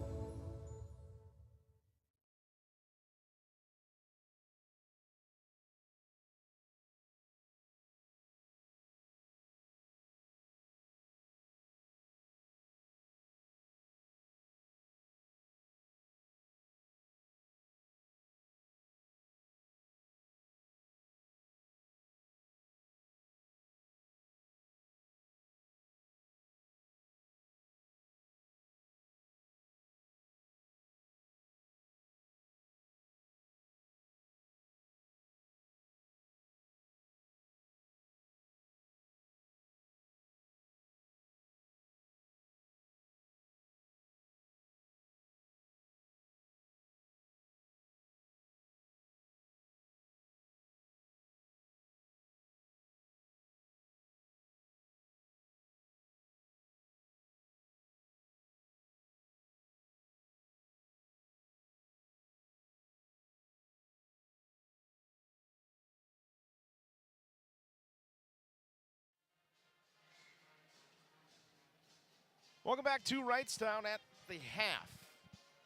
Welcome back to Wrightstown at the half.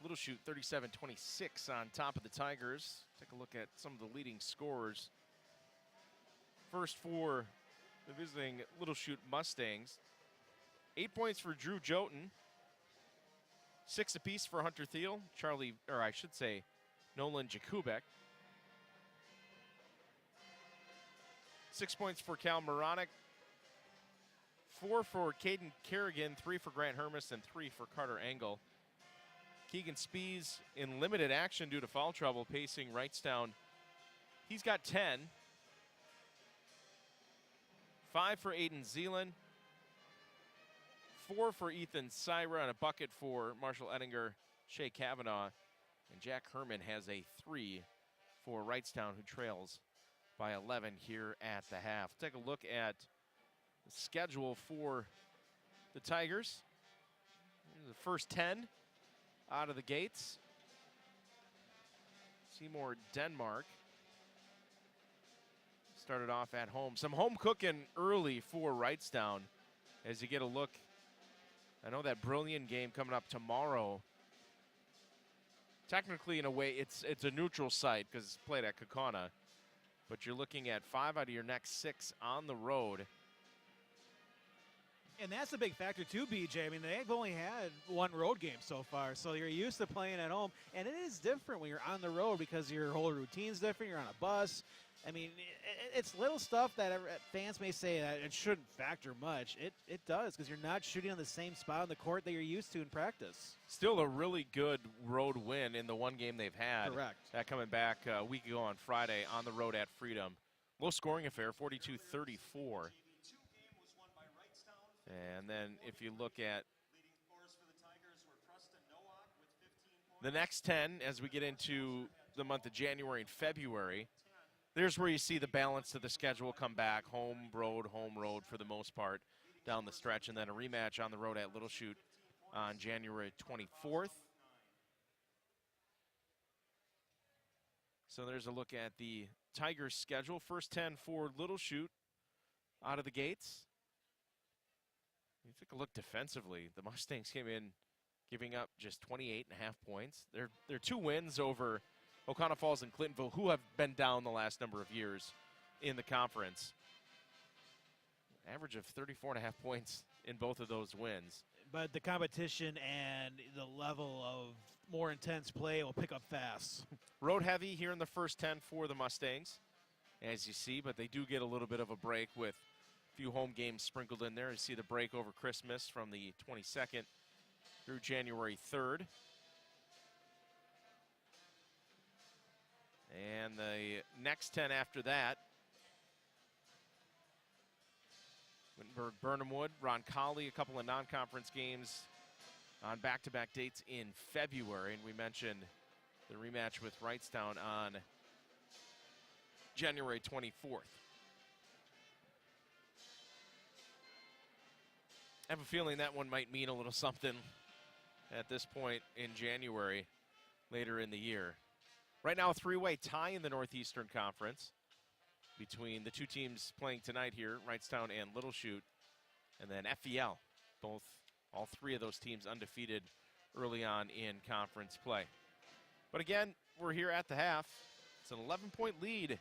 Little Chute 37-26 on top of the Tigers. Take a look at some of the leading scorers. First for the visiting Little Chute Mustangs. 8 points for Drew Joten. 6 apiece for Hunter Thiel, Nolan Jakubek. 6 points for Cal Moronic. 4 for Caden Kerrigan, 3 for Grant Hermes, and 3 for Carter Engel. Keegan Spees in limited action due to foul trouble, pacing Wrightstown. He's got 10. 5 for Aiden Zeeland. 4 for Ethan Syra, and a bucket for Marshall Ettinger, Shea Kavanaugh. And Jack Herman has a 3 for Wrightstown, who trails by 11 here at the half. Take a look at the schedule for the Tigers. The first 10 out of the gates. Seymour, Denmark. Started off at home. Some home cooking early for Wrightstown as you get a look. I know that Brilliant game coming up tomorrow. Technically, in a way, it's a neutral site because it's played at Kaukauna. But you're looking at 5 out of your next 6 on the road. And that's a big factor too, BJ. I mean, they've only had one road game so far, so you're used to playing at home. And it is different when you're on the road because your whole routine's different. You're on a bus. I mean, it's little stuff that fans may say that it shouldn't factor much. It does, because you're not shooting on the same spot on the court that you're used to in practice. Still a really good road win in the one game they've had. Correct. That coming back a week ago on Friday on the road at Freedom. Low scoring affair, 42-34. And then if you look at the next 10 as we get into the month of January and February, there's where you see the balance of the schedule come back. Home road for the most part down the stretch, and then a rematch on the road at Little Chute on January 24th. So there's a look at the Tigers' schedule. First 10 for Little Chute out of the gates. You take a look defensively. The Mustangs came in giving up just 28.5 points. They're 2 wins over O'Connell Falls and Clintonville, who have been down the last number of years in the conference. Average of 34.5 points in both of those wins. but the competition and the level of more intense play will pick up fast. Road heavy here in the first 10 for the Mustangs, as you see, but they do get a little bit of a break with a few home games sprinkled in there. You see the break over Christmas from the 22nd through January 3rd. And the next 10 after that, Wittenberg, Burnhamwood, Roncalli, a couple of non-conference games on back-to-back dates in February. And we mentioned the rematch with Wrightstown on January 24th. I have a feeling that one might mean a little something at this point in January, later in the year. Right now, a three-way tie in the Northeastern Conference between the two teams playing tonight here, Wrightstown and Little Chute, and then FEL. All three of those teams undefeated early on in conference play. But again, we're here at the half. It's an 11-point lead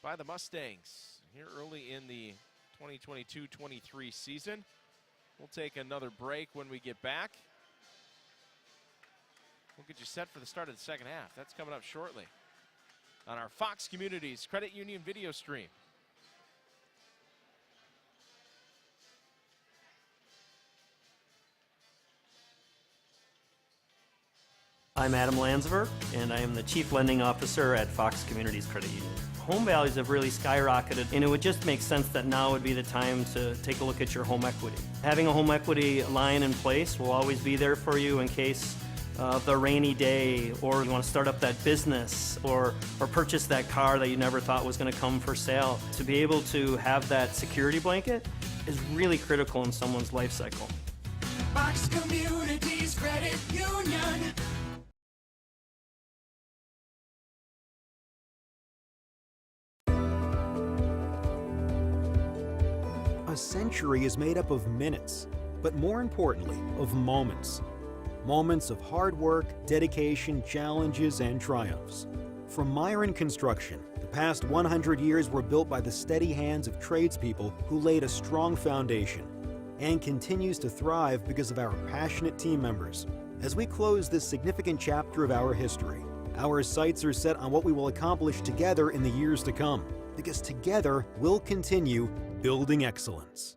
by the Mustangs here early in the 2022-23 season. We'll take another break when we get back. We'll get you set for the start of the second half. That's coming up shortly on our Fox Communities Credit Union video stream. I'm Adam Landsver, and I am the Chief Lending Officer at Fox Communities Credit Union. Home values have really skyrocketed, and it would just make sense that now would be the time to take a look at your home equity. Having a home equity line in place will always be there for you in case of the rainy day, or you want to start up that business, or purchase that car that you never thought was going to come for sale. To be able to have that security blanket is really critical in someone's life cycle. Fox Communities Credit Union. A century is made up of minutes, but more importantly, of moments. Moments of hard work, dedication, challenges, and triumphs. From Myron Construction, the past 100 years were built by the steady hands of tradespeople who laid a strong foundation, and continues to thrive because of our passionate team members. As we close this significant chapter of our history, our sights are set on what we will accomplish together in the years to come, because together we'll continue building excellence.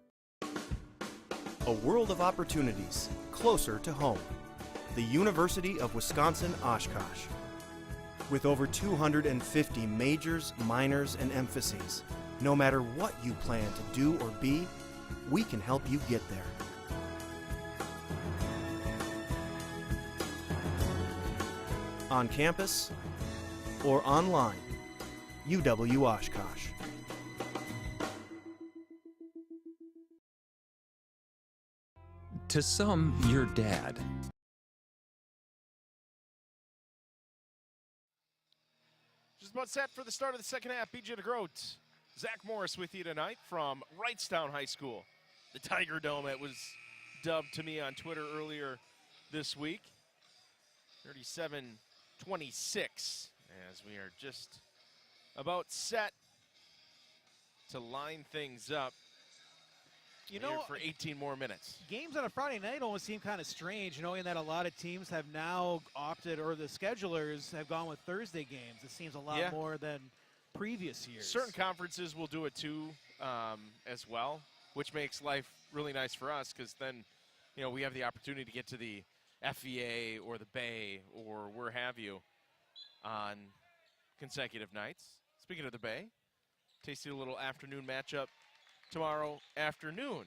A world of opportunities closer to home. The University of Wisconsin-Oshkosh. With over 250 majors, minors, and emphases, no matter what you plan to do or be, we can help you get there. On campus or online, UW-Oshkosh. To some, your dad. Just about set for the start of the second half. BJ DeGroat, Zach Morris with you tonight from Wrightstown High School. The Tiger Dome, it was dubbed to me on Twitter earlier this week. 37-26, as we are just about set to line things up. You know, for 18 more minutes. Games on a Friday night almost seem kind of strange, knowing that a lot of teams have now opted, or the schedulers have gone with Thursday games. It seems a lot more than previous years. Certain conferences will do it too, as well, which makes life really nice for us, because then, you know, we have the opportunity to get to the FEA or the Bay or where have you on consecutive nights. Speaking of the Bay, tasty little afternoon matchup tomorrow afternoon,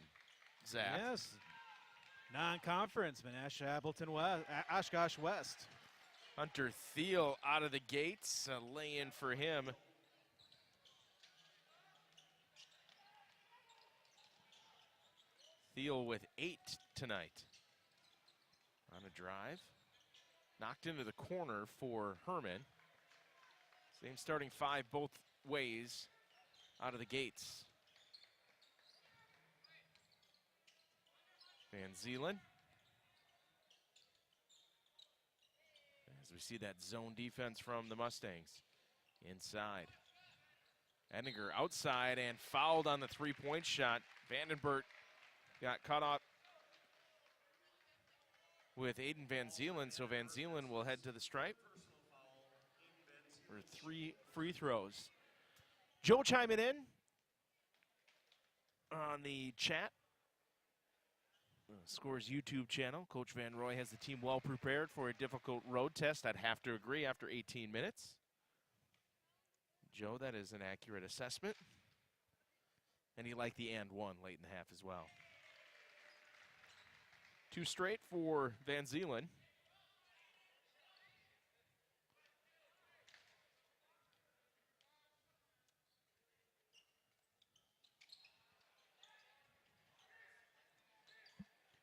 Zach. Yes. Non-conference, Menasha Appleton West, Oshkosh West. Hunter Thiel out of the gates, a lay-in for him. Thiel with 8 tonight. On a drive. Knocked into the corner for Herman. Same starting 5 both ways out of the gates. Van Zeeland. As we see that zone defense from the Mustangs. Inside. Edinger outside and fouled on the three-point shot. Vandenbert got caught up with Aiden Van Zeelen, so Van Zeelen will head to the stripe for 3 free throws. Joe chiming in on the chat. Scores YouTube channel. Coach Van Roy has the team well prepared for a difficult road test. I'd have to agree after 18 minutes. Joe, that is an accurate assessment. And he liked the and one late in the half as well. 2 straight for Van Zeelen.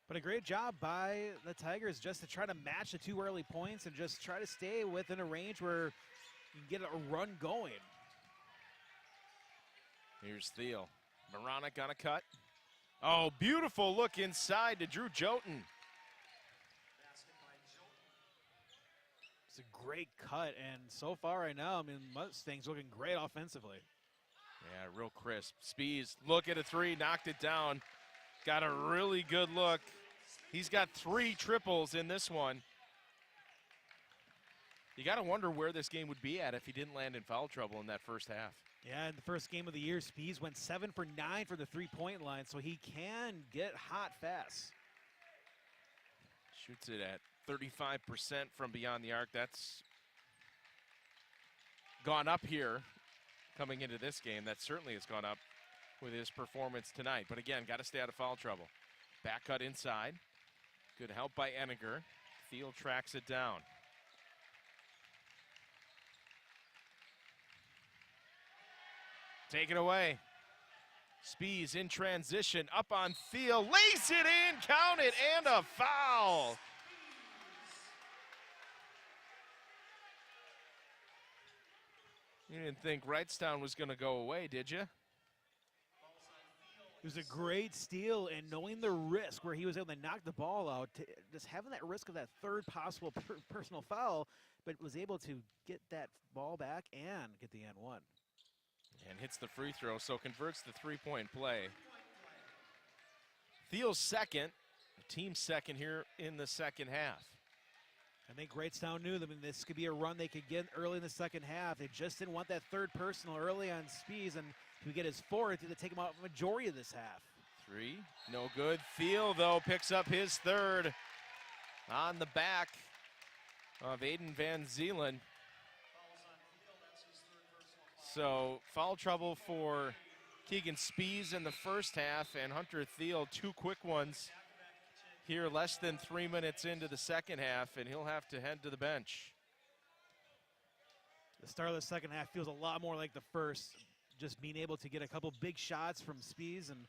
But a great job by the Tigers just to try to match the 2 early points and just try to stay within a range where you can get a run going. Here's Thiel. Moronic on a cut. Oh, beautiful look inside to Drew Jotun. It's a great cut, and so far right now, I mean, Mustangs looking great offensively. Yeah, real crisp. Spees, look at a 3, knocked it down. Got a really good look. He's got 3 triples in this one. You got to wonder where this game would be at if he didn't land in foul trouble in that first half. Yeah, in the first game of the year, Spees went 7 for 9 from the 3-point line, so he can get hot fast. Shoots it at 35% from beyond the arc. That's gone up here coming into this game. That certainly has gone up with his performance tonight. But again, got to stay out of foul trouble. Back cut inside. Good help by Eniger. Thiel tracks it down. Take it away. Spees in transition, up on Thiel, lays it in, count it, and a foul. You didn't think Wrightstown was going to go away, did you? It was a great steal, and knowing the risk where he was able to knock the ball out, just having that risk of that third possible personal foul, but was able to get that ball back and get the N1. And hits the free throw, so converts the 3-point play. Thiel's second, the team's second here in the second half. I think Wrightstown knew that this could be a run they could get early in the second half. They just didn't want that third personal early on Spees, and if we get his fourth, to take him out majority of this half. 3, no good. Thiel, though, picks up his third on the back of Aiden Van Zeelen. So foul trouble for Keegan Spees in the first half, and Hunter Thiel 2 quick ones here less than 3 minutes into the second half, and he'll have to head to the bench. The start of the second half feels a lot more like the first, just being able to get a couple big shots from Spees, and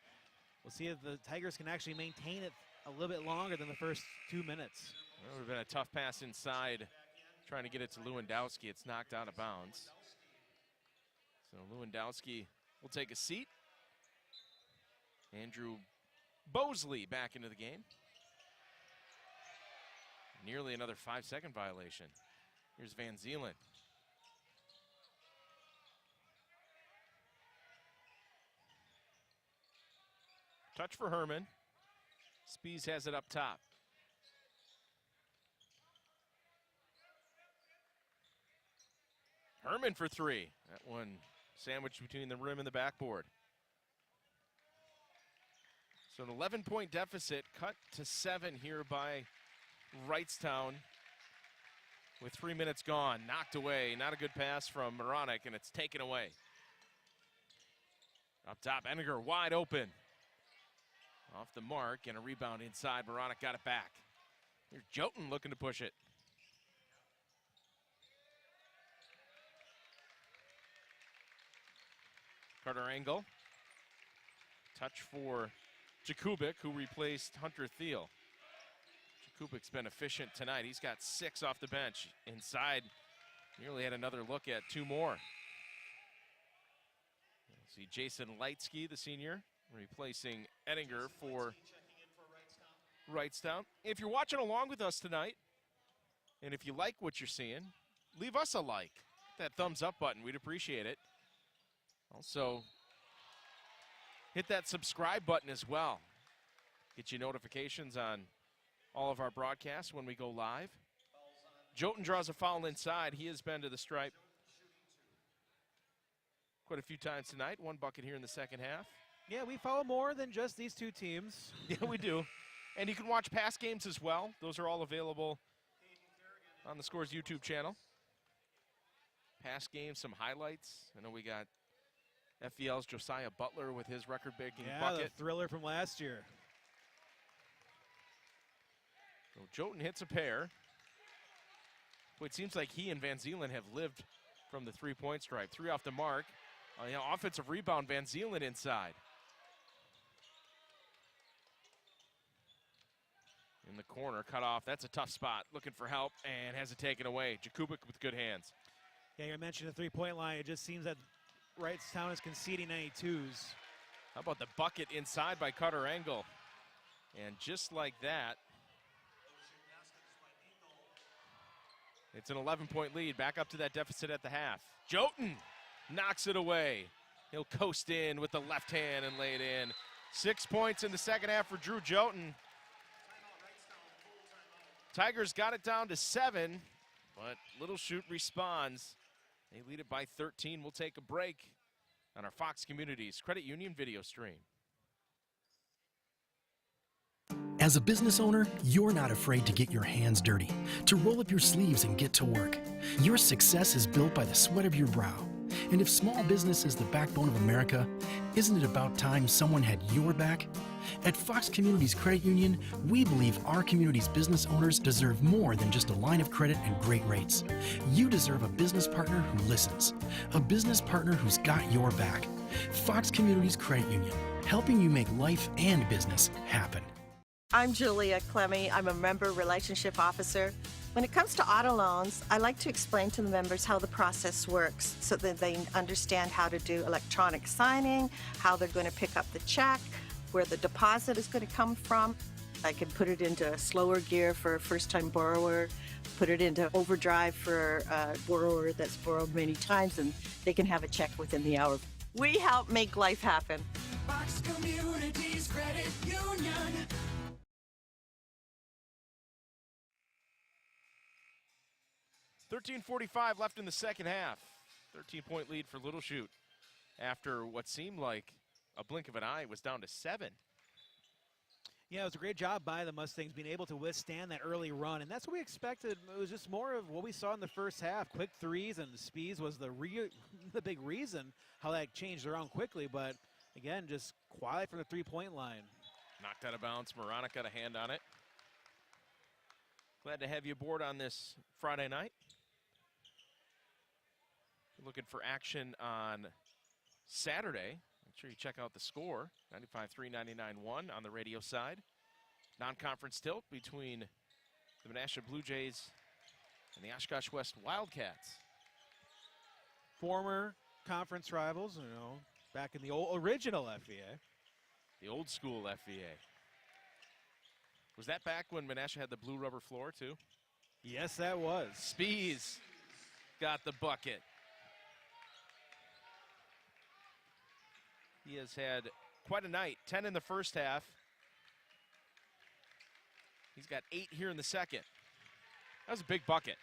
we'll see if the Tigers can actually maintain it a little bit longer than the first 2 minutes. Well, it would have been a tough pass inside, trying to get it to Lewandowski. It's knocked out of bounds. So Lewandowski will take a seat. Andrew Bosley back into the game. Nearly another 5-second violation. Here's Van Zeelen. Touch for Herman. Spees has it up top. Herman for 3. That one sandwiched between the rim and the backboard. So an 11-point deficit cut to 7 here by Wrightstown with 3 minutes gone. Knocked away. Not a good pass from Moronic, and it's taken away. Up top, Eniger wide open. Off the mark, and a rebound inside. Moronic got it back. Here's Jotun looking to push it. Carter Engel. Touch for Jakubik, who replaced Hunter Thiel. Jakubik's been efficient tonight. He's got 6 off the bench. Inside, nearly had another look at 2 more. See Jason Lightsky, the senior, replacing Ettinger for Wrightstown. If you're watching along with us tonight, and if you like what you're seeing, leave us a like. Hit that thumbs up button. We'd appreciate it. Also, hit that subscribe button as well. Get you notifications on all of our broadcasts when we go live. Jotun draws a foul inside. He has been to the stripe quite a few times tonight. 1 bucket here in the second half. Yeah, we follow more than just these two teams. Yeah, we do. And you can watch past games as well. Those are all available on the Scores YouTube channel. Past games, some highlights. I know we got FVL's Josiah Butler with his record-breaking bucket. The thriller from last year. So Jotun hits a pair. Boy, it seems like he and Van Zeeland have lived from the three-point stripe. 3 off the mark. Offensive rebound, Van Zeeland inside. In the corner, cut off. That's a tough spot. Looking for help and has it taken away. Jakubik with good hands. Yeah, you mentioned the three-point line. It just seems that Wrightstown is conceding any twos. How about the bucket inside by Cutter Engel? And just like that, it's an 11-point lead. Back up to that deficit at the half. Jotun knocks it away. He'll coast in with the left hand and lay it in. 6 points in the second half for Drew Jotun. Tigers got it down to 7, but Little Chute responds. They lead it by 13. We'll take a break on our Fox Communities Credit Union video stream. As a business owner, you're not afraid to get your hands dirty, to roll up your sleeves and get to work. Your success is built by the sweat of your brow. And if small business is the backbone of America, isn't it about time someone had your back? At Fox Communities Credit Union, we believe our community's business owners deserve more than just a line of credit and great rates. You deserve a business partner who listens, a business partner who's got your back. Fox Communities Credit Union, helping you make life and business happen. I'm Julia Clemmy. I'm a member relationship officer. When it comes to auto loans, I like to explain to the members how the process works so that they understand how to do electronic signing, how they're going to pick up the check, where the deposit is going to come from. I can put it into slower gear for a first-time borrower, put it into overdrive for a borrower that's borrowed many times, and they can have a check within the hour. We help make life happen. Fox Communities Credit Union. 13:45 left in the second half. 13-point lead for Little Chute after what seemed like a blink of an eye. It was down to 7. Yeah, it was a great job by the Mustangs being able to withstand that early run, and that's what we expected. It was just more of what we saw in the first half. Quick threes, and the speeds was the big reason how that changed around quickly, but again, just quiet from the three-point line. Knocked out of bounds. Moronic got a hand on it. Glad to have you aboard on this Friday night. Looking for action on Saturday. Make sure you check out the score, 95-3, 99-1 on the radio side. Non-conference tilt between the Menasha Blue Jays and the Oshkosh West Wildcats. Former conference rivals, back in the original FVA. The old school FVA. Was that back when Menasha had the blue rubber floor too? Yes, that was. Spees got the bucket. He has had quite a night. 10 in the first half. He's got 8 here in the second. That was a big bucket.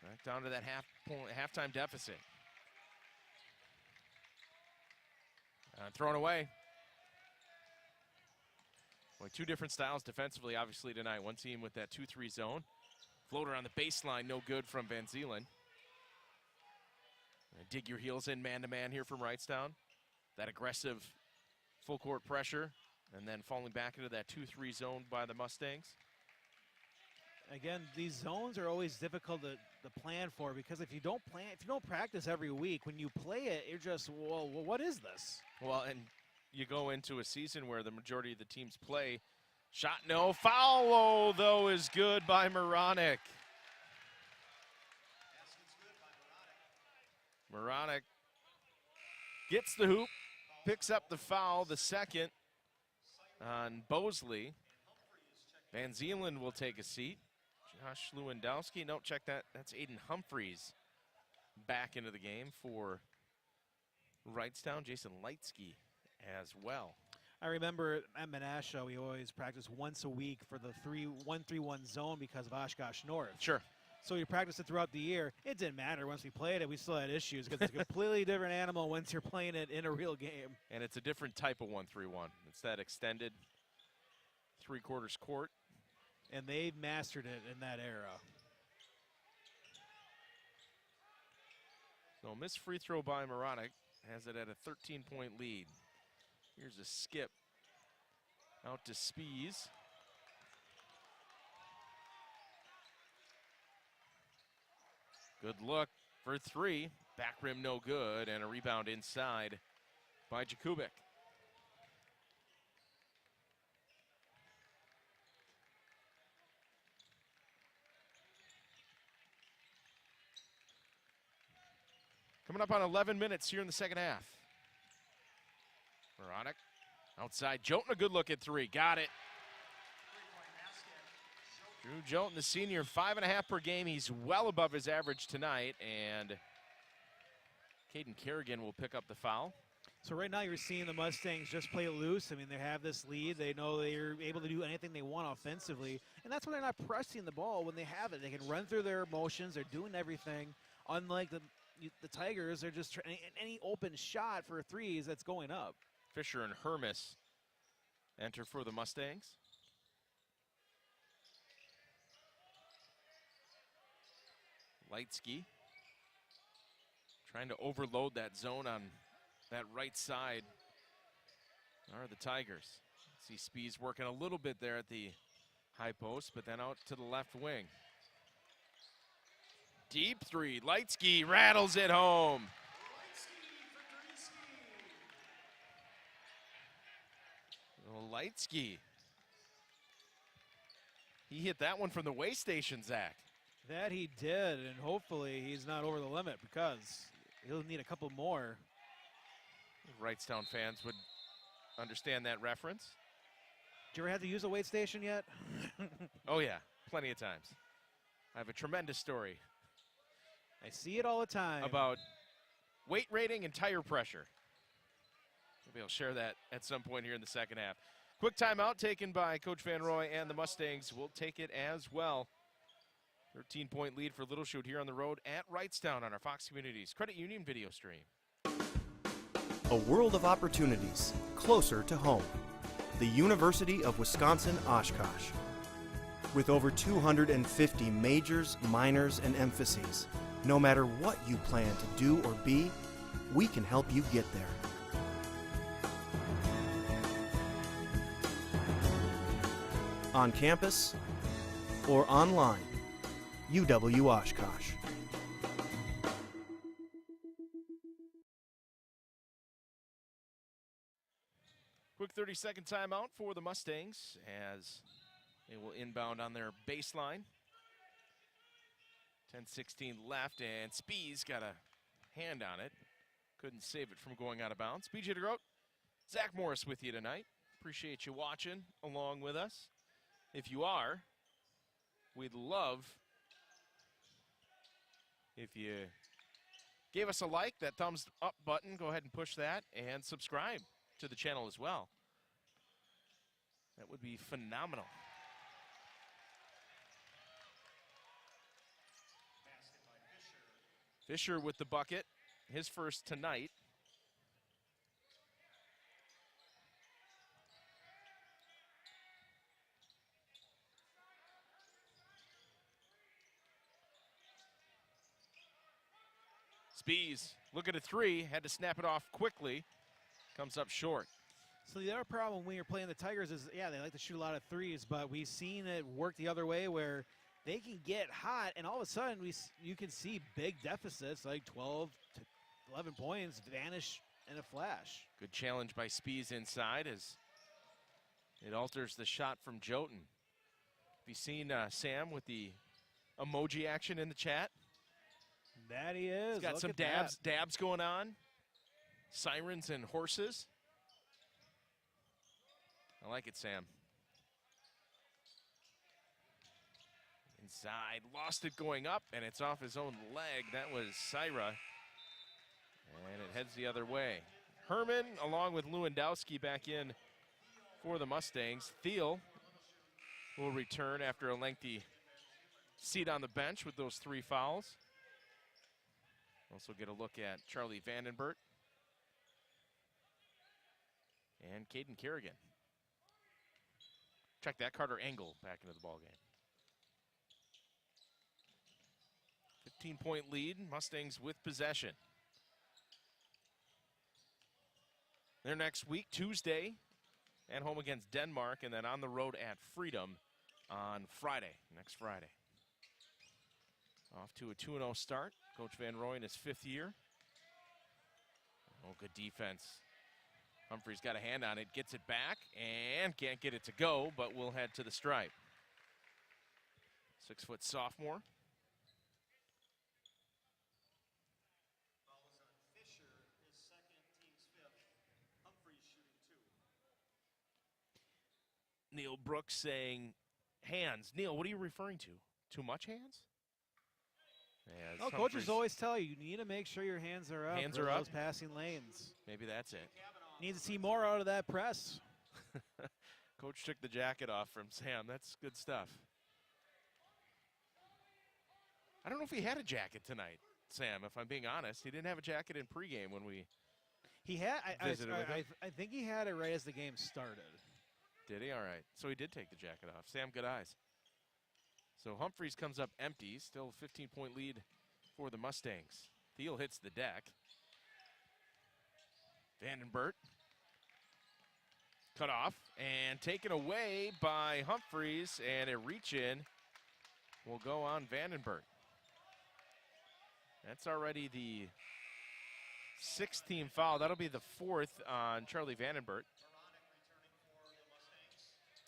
Back down to that halftime deficit. Thrown away. Boy, 2 different styles defensively, obviously, tonight. One team with that 2-3 zone. Floater on the baseline, no good from Van Zeeland. Dig your heels in man-to-man here from Wrightstown. That aggressive full-court pressure, and then falling back into that 2-3 zone by the Mustangs. Again, these zones are always difficult to plan for, because if you don't practice every week, when you play it, you're just, well, what is this? Well, and you go into a season where the majority of the teams play. Shot no, foul though is good by Moronic. Moronic gets the hoop, picks up the foul, the second on Bosley. Van Zeeland will take a seat. Josh Lewandowski, no, check that. That's Aiden Humphreys back into the game for Wrightstown. Jason Lightsky as well. I remember at Menasha, we always practiced once a week for the 1-3-1 zone because of Oshkosh North. Sure. So we practiced it throughout the year. It didn't matter. Once we played it, we still had issues because it's a completely different animal once you're playing it in a real game. And it's a different type of 1-3-1. It's that extended three-quarters court. And they've mastered it in that era. So missed free throw by Moronic has it at a 13-point lead. Here's a skip out to Spies. Good look for three. Back rim no good, and a rebound inside by Jakubik. Coming up on 11 minutes here in the second half. Moronic outside. Joten, a good look at three. Got it. Drew Joten, the senior, 5.5 per game. He's well above his average tonight, and Caden Kerrigan will pick up the foul. So right now you're seeing the Mustangs just play loose. I mean, they have this lead. They know they're able to do anything they want offensively, and that's when they're not pressing the ball when they have it. They can run through their motions. They're doing everything. Unlike the Tigers, they're just trying any open shot for threes that's going up. Fisher and Hermes enter for the Mustangs. Lightsky trying to overload that zone on that right side are the Tigers. See Spies working a little bit there at the high post, but then out to the left wing. Deep three, Lightsky rattles it home. Lightsky. He hit that one from the way station, Zach. That he did, and hopefully he's not over the limit because he'll need a couple more. Wrightstown fans would understand that reference. Did you ever have to use a weight station yet? Oh yeah, plenty of times. I have a tremendous story. I see it all the time. About weight rating and tire pressure. Maybe I'll share that at some point here in the second half. Quick timeout taken by Coach Van Roy, and the Mustangs will take it as well. 13-point lead for Little Chute here on the road at Wrightstown on our Fox Communities Credit Union video stream. A world of opportunities closer to home. The University of Wisconsin-Oshkosh. With over 250 majors, minors, and emphases, no matter what you plan to do or be, we can help you get there. On campus or online, UW Oshkosh. Quick 30-second timeout for the Mustangs as they will inbound on their baseline. 10:16 left, and Spies got a hand on it. Couldn't save it from going out of bounds. BJ DeGroat, Zach Morris with you tonight. Appreciate you watching along with us. If you are, we'd love if you gave us a like, that thumbs up button. Go ahead and push that, and subscribe to the channel as well. That would be phenomenal. Fisher with the bucket, his first tonight. Spies, look at a three, had to snap it off quickly. Comes up short. So the other problem when you're playing the Tigers is, yeah, they like to shoot a lot of threes, but we've seen it work the other way where they can get hot, and all of a sudden you can see big deficits, like 12 to 11 points, vanish in a flash. Good challenge by Spies inside as it alters the shot from Joten. Have you seen Sam with the emoji action in the chat? That he is. He's got Look some at dabs going on. Sirens and horses. I like it, Sam. Inside, lost it going up, and it's off his own leg. That was Syra, and it heads the other way. Herman along with Lewandowski back in for the Mustangs. Thiel will return after a lengthy seat on the bench with those 3 fouls. Also get a look at Charlie Vandenbert and Caden Kerrigan. Check that, Carter Engel back into the ballgame. 15-point lead, Mustangs with possession. They're next week, Tuesday, at home against Denmark, and then on the road at Freedom on Friday, next Friday. Off to a 2-0 start. Coach Van Roy in his 5th year. Oh, good defense. Humphrey's got a hand on it, gets it back, and can't get it to go, but will head to the stripe. 6-foot sophomore. Foul is on Fisher, his second, team's 5th. Humphreys shooting 2. Neil Brooks saying hands. Neil, what are you referring to? Too much hands? Yeah, Oh, coaches always tell you need to make sure your hands are up. Hands for are up. those passing lanes. Maybe that's it. Need to see more out of that press. Coach took the jacket off from Sam. That's good stuff. I don't know if he had a jacket tonight, Sam, if I'm being honest. He didn't have a jacket in pregame when we He had. visited with him. I think he had it right as the game started. Did he? All right. So he did take the jacket off. Sam, good eyes. So Humphreys comes up empty. Still a 15-point lead for the Mustangs. Thiel hits the deck. Vandenbert cut off and taken away by Humphreys, and a reach-in will go on Vandenbert. That's already the 6th team foul. That'll be the 4th on Charlie Vandenbert.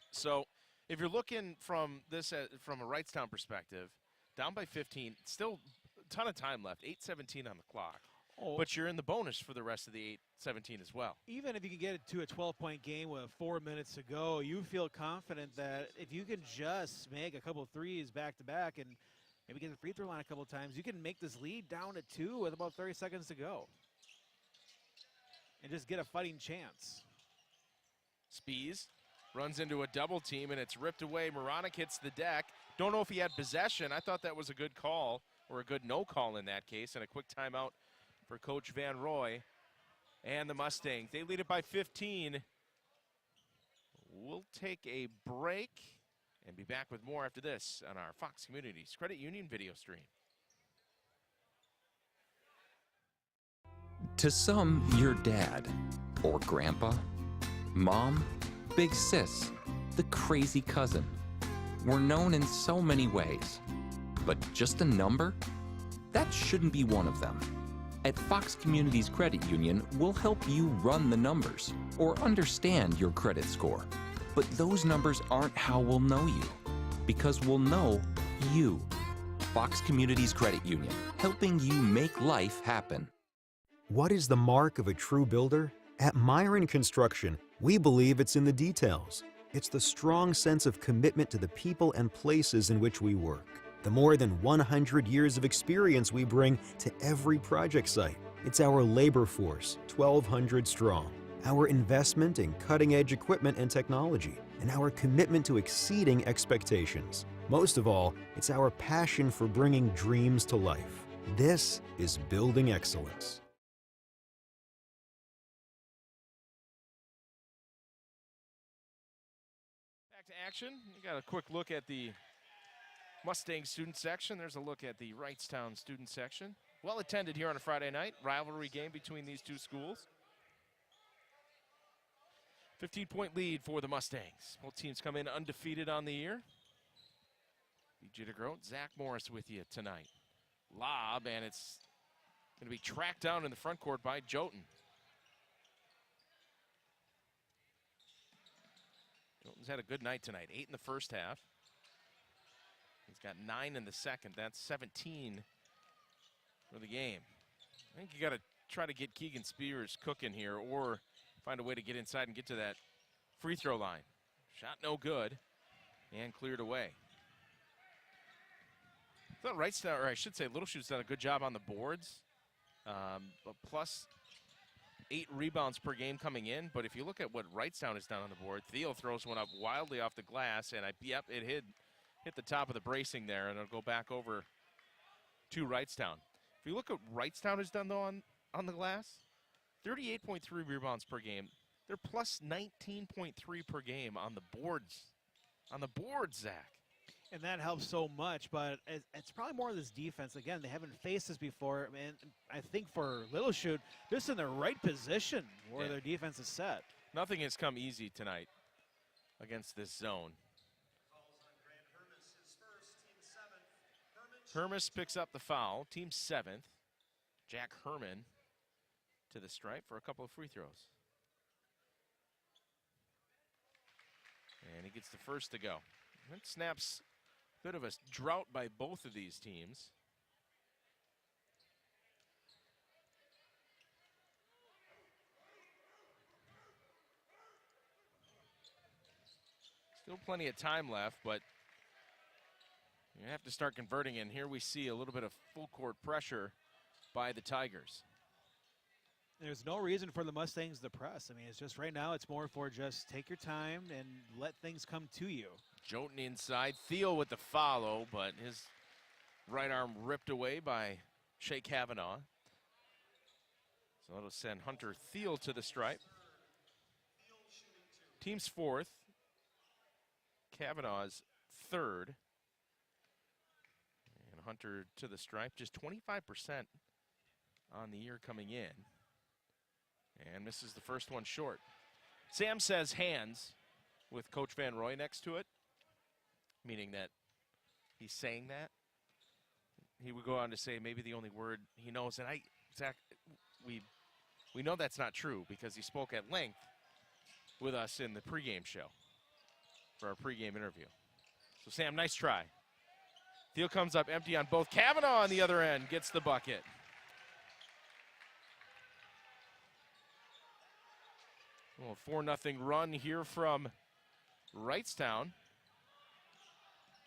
So if you're looking from this from a Wrightstown perspective, down by 15, still a ton of time left, 8:17 on the clock. Oh. But you're in the bonus for the rest of the 8:17 as well. Even if you can get it to a 12-point game with 4 minutes to go, you feel confident that if you can just make a couple threes back-to-back and maybe get the free throw line a couple times, you can make this lead down to 2 with about 30 seconds to go and just get a fighting chance. Spies runs into a double team, and it's ripped away. Moronic hits the deck. Don't know if he had possession. I thought that was a good call, or a good no call in that case, and a quick timeout for Coach Van Roy and the Mustangs. They lead it by 15. We'll take a break and be back with more after this on our Fox Communities Credit Union video stream. To some, your dad, or grandpa, mom, big sis, the crazy cousin. We're known in so many ways, but just a number? That shouldn't be one of them. At Fox Communities Credit Union, we'll help you run the numbers or understand your credit score. But those numbers aren't how we'll know you, because we'll know you. Fox Communities Credit Union, helping you make life happen. What is the mark of a true builder? At Myron Construction, we believe it's in the details. It's the strong sense of commitment to the people and places in which we work. The more than 100 years of experience we bring to every project site. It's our labor force, 1,200 strong. Our investment in cutting-edge equipment and technology, and our commitment to exceeding expectations. Most of all, it's our passion for bringing dreams to life. This is building excellence. Back to action. You got a quick look at the Mustang student section. There's a look at the Wrightstown student section. Well attended here on a Friday night. Rivalry game between these two schools. 15-point lead for the Mustangs. Both teams come in undefeated on the year. BJ DeGroat, Zach Morris with you tonight. Lob, and it's going to be tracked down in the front court by Jotun. Jotun's had a good night tonight. 8 in the first half. He's got 9 in the second. That's 17 for the game. I think you got to try to get Keegan Spears cooking here, or find a way to get inside and get to that free throw line. Shot no good, and cleared away. I thought Wrightstown, or I should say Little Chute's done a good job on the boards. But plus, 8 rebounds per game coming in, but if you look at what Wrightstown has done on the board, Theo throws one up wildly off the glass, and it hit the top of the bracing there, and it'll go back over to Wrightstown. If you look at what Wrightstown has done, though, on the glass, 38.3 rebounds per game. They're plus 19.3 per game on the boards. On the board, Zach. And that helps so much, but it's probably more of this defense. Again, they haven't faced this before, and I think for Little Chute, they're just in the right position where their defense is set. Nothing has come easy tonight against this zone. Hermes picks up the foul, team 7th. Jack Herman to the stripe for a couple of free throws. And he gets the first to go. That snaps a bit of a drought by both of these teams. Still plenty of time left, but you have to start converting, and here we see a little bit of full court pressure by the Tigers. There's no reason for the Mustangs to press. I mean, it's just right now it's more for just take your time and let things come to you. Jotun inside, Thiel with the follow, but his right arm ripped away by Shea Kavanaugh. So it'll send Hunter Thiel to the stripe. Team's 4th, Kavanaugh's 3rd. And Hunter to the stripe, just 25% on the year coming in. And misses the first one short. Sam says hands with Coach Van Roy next to it, meaning that he's saying that. He would go on to say maybe the only word he knows, and Zach, we know that's not true because he spoke at length with us in the pregame show for our pregame interview. So Sam, nice try. Thiel comes up empty on both. Kavanaugh on the other end gets the bucket. Well, 4-0 run here from Wrightstown.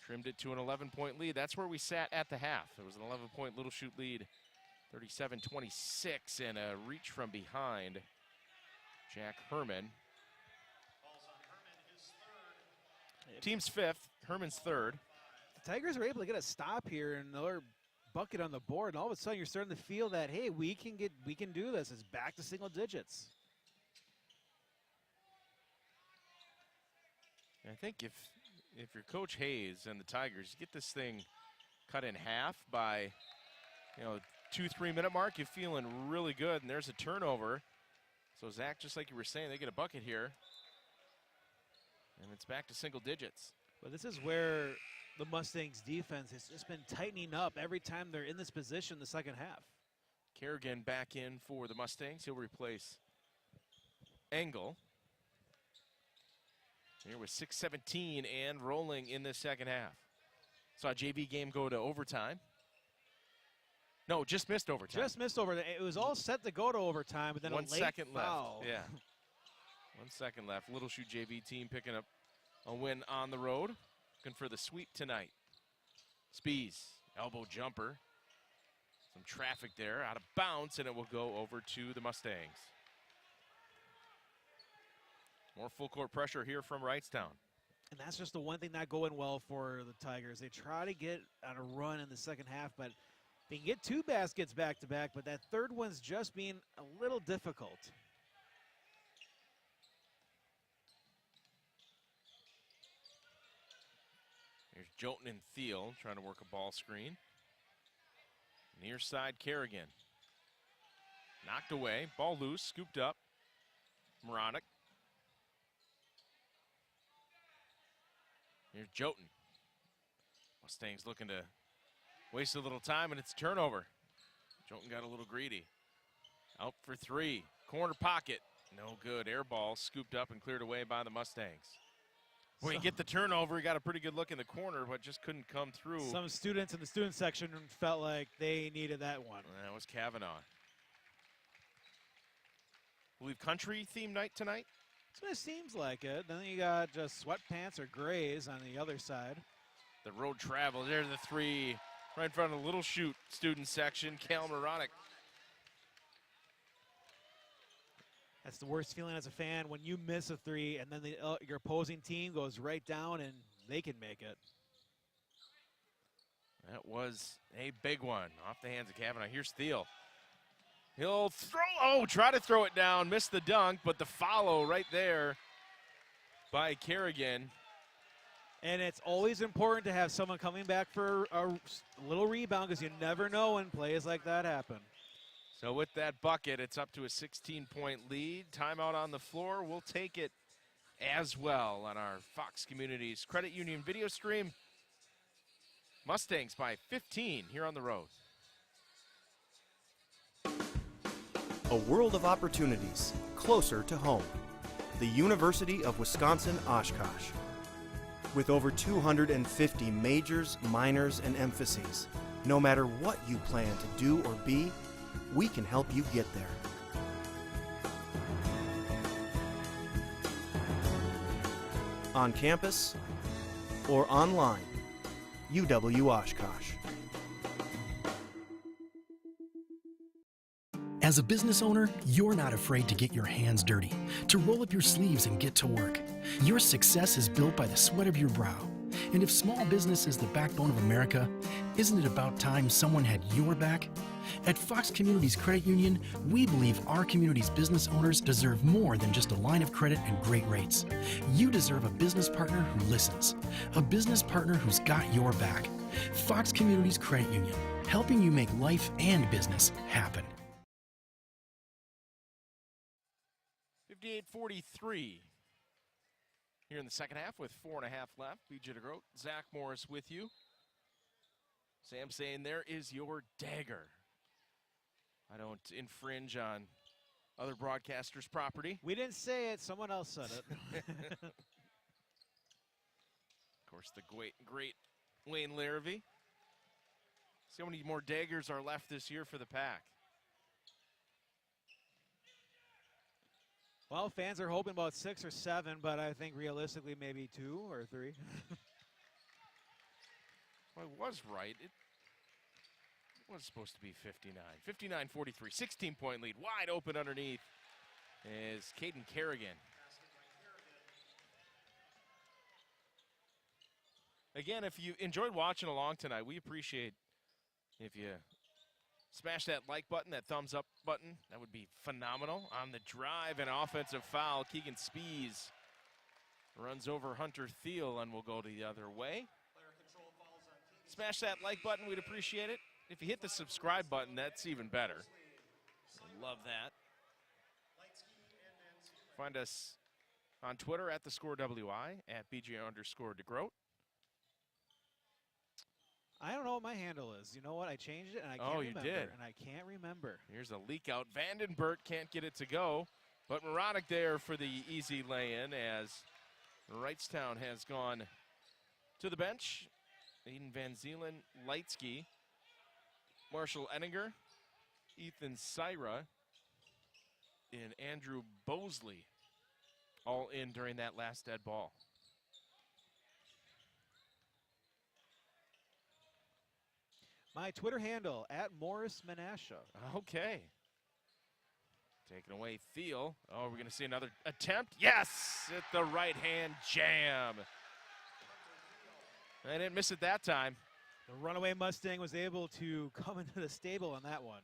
Trimmed it to an 11-point lead. That's where we sat at the half. It was an 11-point Little Chute lead, 37-26, and a reach from behind. Jack Herman. Team's 5th, Herman's 3rd. The Tigers are able to get a stop here and another bucket on the board, and all of a sudden you're starting to feel that, hey, we can do this. It's back to single digits. I think if you're Coach Hayes and the Tigers, get this thing cut in half by, 2-3 minute mark, you're feeling really good, and there's a turnover. So Zach, just like you were saying, they get a bucket here, and it's back to single digits. But this is where the Mustangs defense has just been tightening up every time they're in this position the second half. Kerrigan back in for the Mustangs. He'll replace Engel. Here with 6:17 and rolling in the second half. Saw a JV game go to overtime. No, just missed overtime. Just missed overtime. It was all set to go to overtime, but then 1 a late second foul. left. Yeah. 1 second left. Little Chute JV team picking up a win on the road. Looking for the sweep tonight. Spees, elbow jumper. Some traffic there, out of bounds, and it will go over to the Mustangs. More full court pressure here from Wrightstown. And that's just the one thing not going well for the Tigers. They try to get on a run in the second half, but they can get 2 baskets back to back, but that third one's just being a little difficult. Here's Jotun and Thiel trying to work a ball screen. Near side, Kerrigan. Knocked away, ball loose, scooped up. Moronic. Here's Jotun. Mustangs looking to waste a little time, and it's a turnover. Jotun got a little greedy. Out for 3. Corner pocket. No good. Air ball scooped up and cleared away by the Mustangs. When you get the turnover, he got a pretty good look in the corner, but just couldn't come through. Some students in the student section felt like they needed that one. That was Kavanaugh. I believe country theme night tonight. That's what it seems like it. Then you got just sweatpants or grays on the other side. The road travel. There's the 3 right in front of the Little Chute student section. Cal Moronic. That's the worst feeling as a fan when you miss a three and then your opposing team goes right down and they can make it. That was a big one off the hands of Kavanaugh. Here's Thiel. He'll try to throw it down, miss the dunk, but the follow right there by Kerrigan. And it's always important to have someone coming back for a little rebound because you never know when plays like that happen. So with that bucket, it's up to a 16-point lead. Timeout on the floor. We'll take it as well on our Fox Communities Credit Union video stream. Mustangs by 15 here on the road. A world of opportunities closer to home. The University of Wisconsin-Oshkosh. With over 250 majors, minors, and emphases, no matter what you plan to do or be, we can help you get there. On campus or online, UW-Oshkosh. As a business owner, you're not afraid to get your hands dirty, to roll up your sleeves and get to work. Your success is built by the sweat of your brow. And if small business is the backbone of America, isn't it about time someone had your back? At Fox Communities Credit Union, we believe our community's business owners deserve more than just a line of credit and great rates. You deserve a business partner who listens, a business partner who's got your back. Fox Communities Credit Union, helping you make life and business happen. 58-43 here in the second half with 4.5 left. BJ DeGroat, Zach Morris with you. Sam saying there is your dagger. I don't infringe on other broadcasters' property. We didn't say it, someone else said it. Of course, the great Wayne Larrabee. See how many more daggers are left this year for the Pack. Well, fans are hoping about 6 or 7, but I think realistically maybe 2 or 3. Well, I was right. It was supposed to be 59. 59-43, 16-point lead. Wide open underneath is Caden Kerrigan. Again, if you enjoyed watching along tonight, we appreciate if you smash that like button, that thumbs up button. That would be phenomenal. On the drive, an offensive foul. Keegan Spees runs over Hunter Thiel and will go the other way. Smash that like button. We'd appreciate it. If you hit the subscribe button, that's even better. Love that. Find us on Twitter at @TheScoreWI, at BJ_DeGroat. I don't know what my handle is. You know what? I changed it and I can't remember. You did. And I can't remember. Here's a leak out. Vandenbert can't get it to go, but Moronic there for the easy lay-in as Wrightstown has gone to the bench. Aiden Van Zeelen, Lightsky, Marshall Enninger, Ethan Syra, and Andrew Bosley all in during that last dead ball. My Twitter handle, @MorrisMenasha. Okay. Taking away Thiel. Oh, we're going to see another attempt. Yes! At the right-hand jam. I didn't miss it that time. The runaway Mustang was able to come into the stable on that one.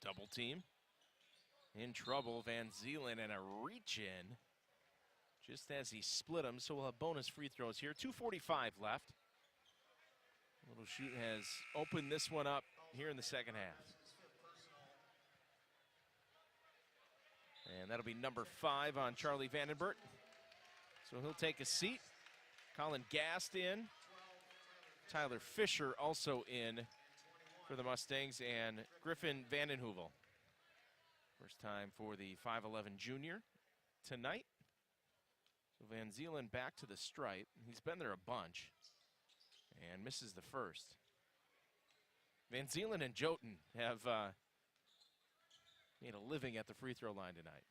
Double team. In trouble, Van Zeelen, and a reach-in just as he split them. So we'll have bonus free throws here. 2:45 left. Little Chute has opened this one up here in the second half. And that'll be number 5 on Charlie Vandenbert. So he'll take a seat. Colin Gast in. Tyler Fisher also in for the Mustangs, and Griffin Vandenhoevel. First time for the 5'11 junior tonight. So Van Zeelen back to the stripe. He's been there a bunch and misses the first. Van Zeelen and Jotun have made a living at the free throw line tonight.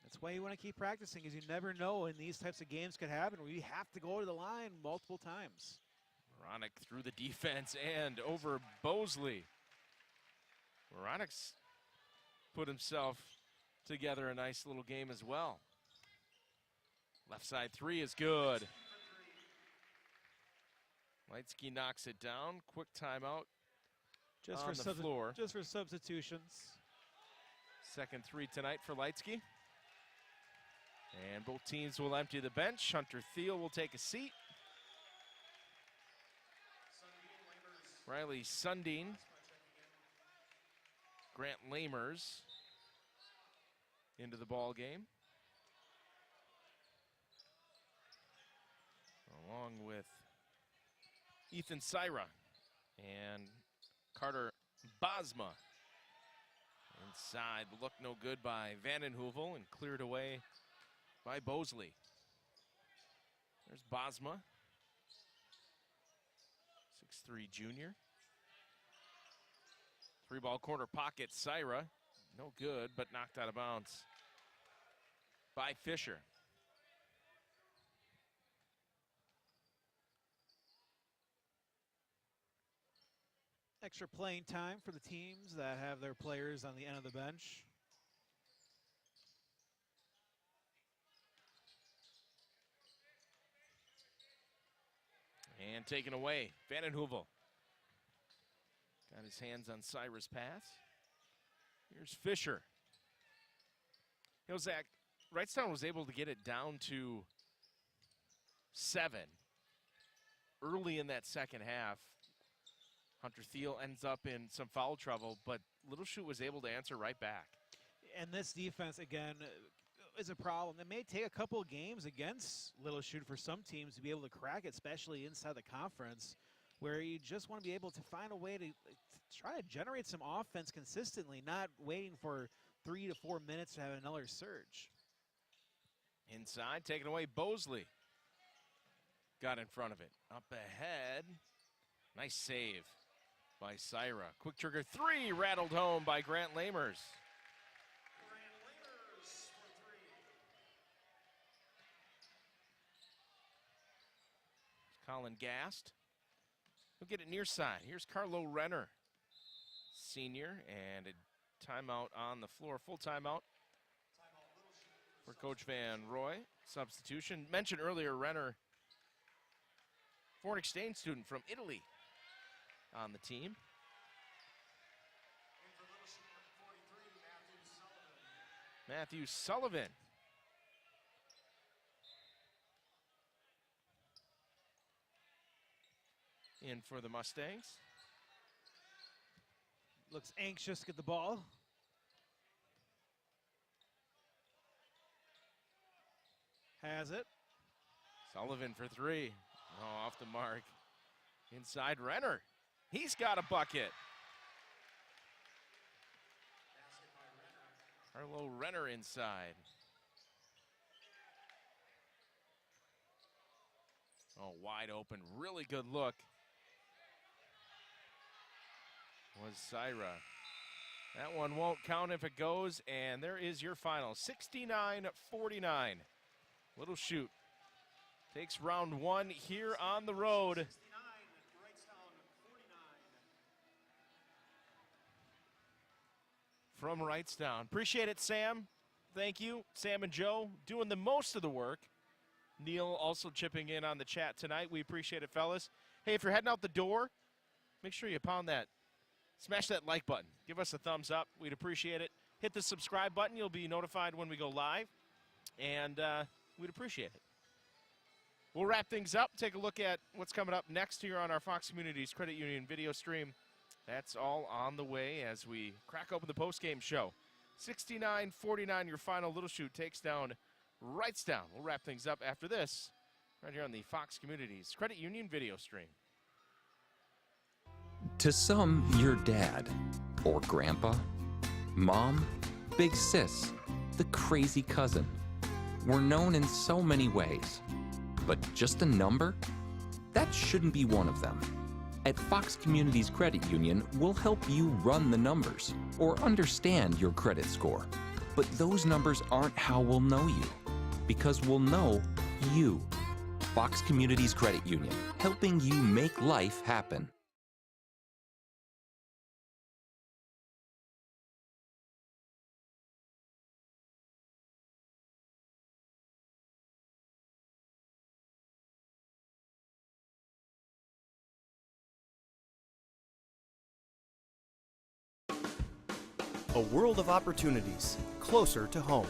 That's why you want to keep practicing, because you never know when these types of games could happen. We have to go to the line multiple times. Ronick through the defense and over Bosley. Ronick's put himself together a nice little game as well. Left side three is good. Lightsky knocks it down. Quick timeout on the floor. Just for substitutions. Second three tonight for Lightsky. And both teams will empty the bench. Hunter Thiel will take a seat. Riley Sundin. Grant Lamers into the ball game. Along with Ethan Syra and Carter Bosma. Inside, look no good by Vandenheuvel and cleared away by Bosley. There's Bosma, 6'3" junior. Three-ball corner pocket, Syra. No good, but knocked out of bounds by Fisher. Extra playing time for the teams that have their players on the end of the bench. And taken away, Vandenheuvel. Got his hands on Syra's pass. Here's Fisher. You know, Zach, Wrightstown was able to get it down to 7 early in that second half. Hunter Thiel ends up in some foul trouble, but Little Chute was able to answer right back. And this defense, again, is a problem. It may take a couple of games against Little Chute for some teams to be able to crack it, especially inside the conference, where you just want to be able to find a way to try to generate some offense consistently, not waiting for 3 to 4 minutes to have another surge. Inside, taken away, Bosley. Got in front of it. Up ahead. Nice save by Syra. Quick trigger three, rattled home by Grant Lamers. Colin Gast. He'll get it near side. Here's Carlo Renner, senior, and a timeout on the floor. Full timeout for Coach Van Roy. Substitution. Mentioned earlier, Renner, foreign exchange student from Italy on the team. Matthew Sullivan. In for the Mustangs. Looks anxious to get the ball. Has it. Sullivan for three. Oh, off the mark. Inside Renner. He's got a bucket. Carlo Renner inside. Oh, wide open. Really good look. Was Syra. That one won't count if it goes, and there is your final. 69-49. Little Chute takes round one here on the road. From Wrightstown. Appreciate it, Sam. Thank you. Sam and Joe doing the most of the work. Neil also chipping in on the chat tonight. We appreciate it, fellas. Hey, if you're heading out the door, make sure you pound that. Smash that like button. Give us a thumbs up. We'd appreciate it. Hit the subscribe button. You'll be notified when we go live. And we'd appreciate it. We'll wrap things up. Take a look at what's coming up next here on our Fox Communities Credit Union video stream. That's all on the way as we crack open the postgame show. 69-49, your final. Little Chute takes down Wrightstown. We'll wrap things up after this right here on the Fox Communities Credit Union video stream. To some, your dad or grandpa, mom, big sis, the crazy cousin. We're known in so many ways, but just a number? That shouldn't be one of them. At Fox Communities Credit Union, we'll help you run the numbers or understand your credit score. But those numbers aren't how we'll know you, because we'll know you. Fox Communities Credit Union, helping you make life happen. A world of opportunities, closer to home.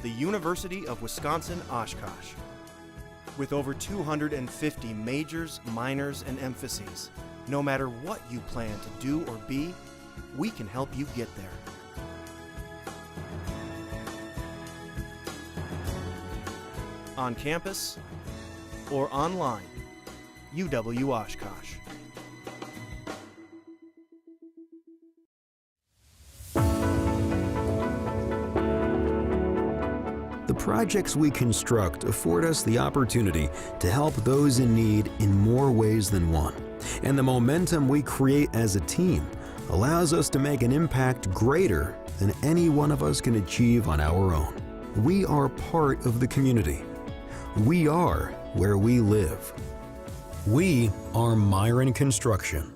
The University of Wisconsin-Oshkosh. With over 250 majors, minors, and emphases, no matter what you plan to do or be, we can help you get there. On campus or online, UW-Oshkosh. The projects we construct afford us the opportunity to help those in need in more ways than one. And the momentum we create as a team allows us to make an impact greater than any one of us can achieve on our own. We are part of the community. We are where we live. We are Myron Construction.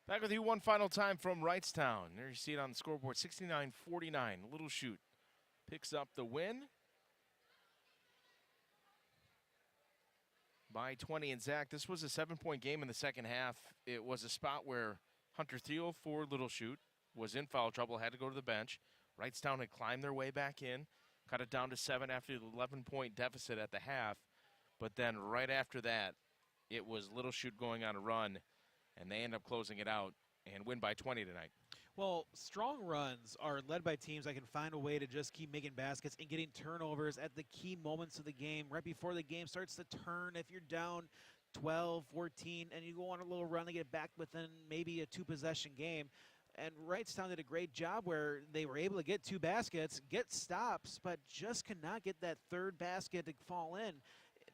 Back with you one final time from Wrightstown. There you see it on the scoreboard, 69-49. Little Chute picks up the win by 20. And Zach, this was a 7-point game in the second half. It was a spot where Hunter Thiel for Little Chute was in foul trouble, had to go to the bench. Wrightstown had climbed their way back in, cut it down to 7 after the 11-point deficit at the half. But then right after that, it was Little Chute going on a run, and they end up closing it out and win by 20 tonight. Well, strong runs are led by teams that can find a way to just keep making baskets and getting turnovers at the key moments of the game, right before the game starts to turn. If you're down 12, 14, and you go on a little run to get back within maybe a two-possession game. And Wrightstown did a great job where they were able to get 2 baskets, get stops, but just could not get that third basket to fall in.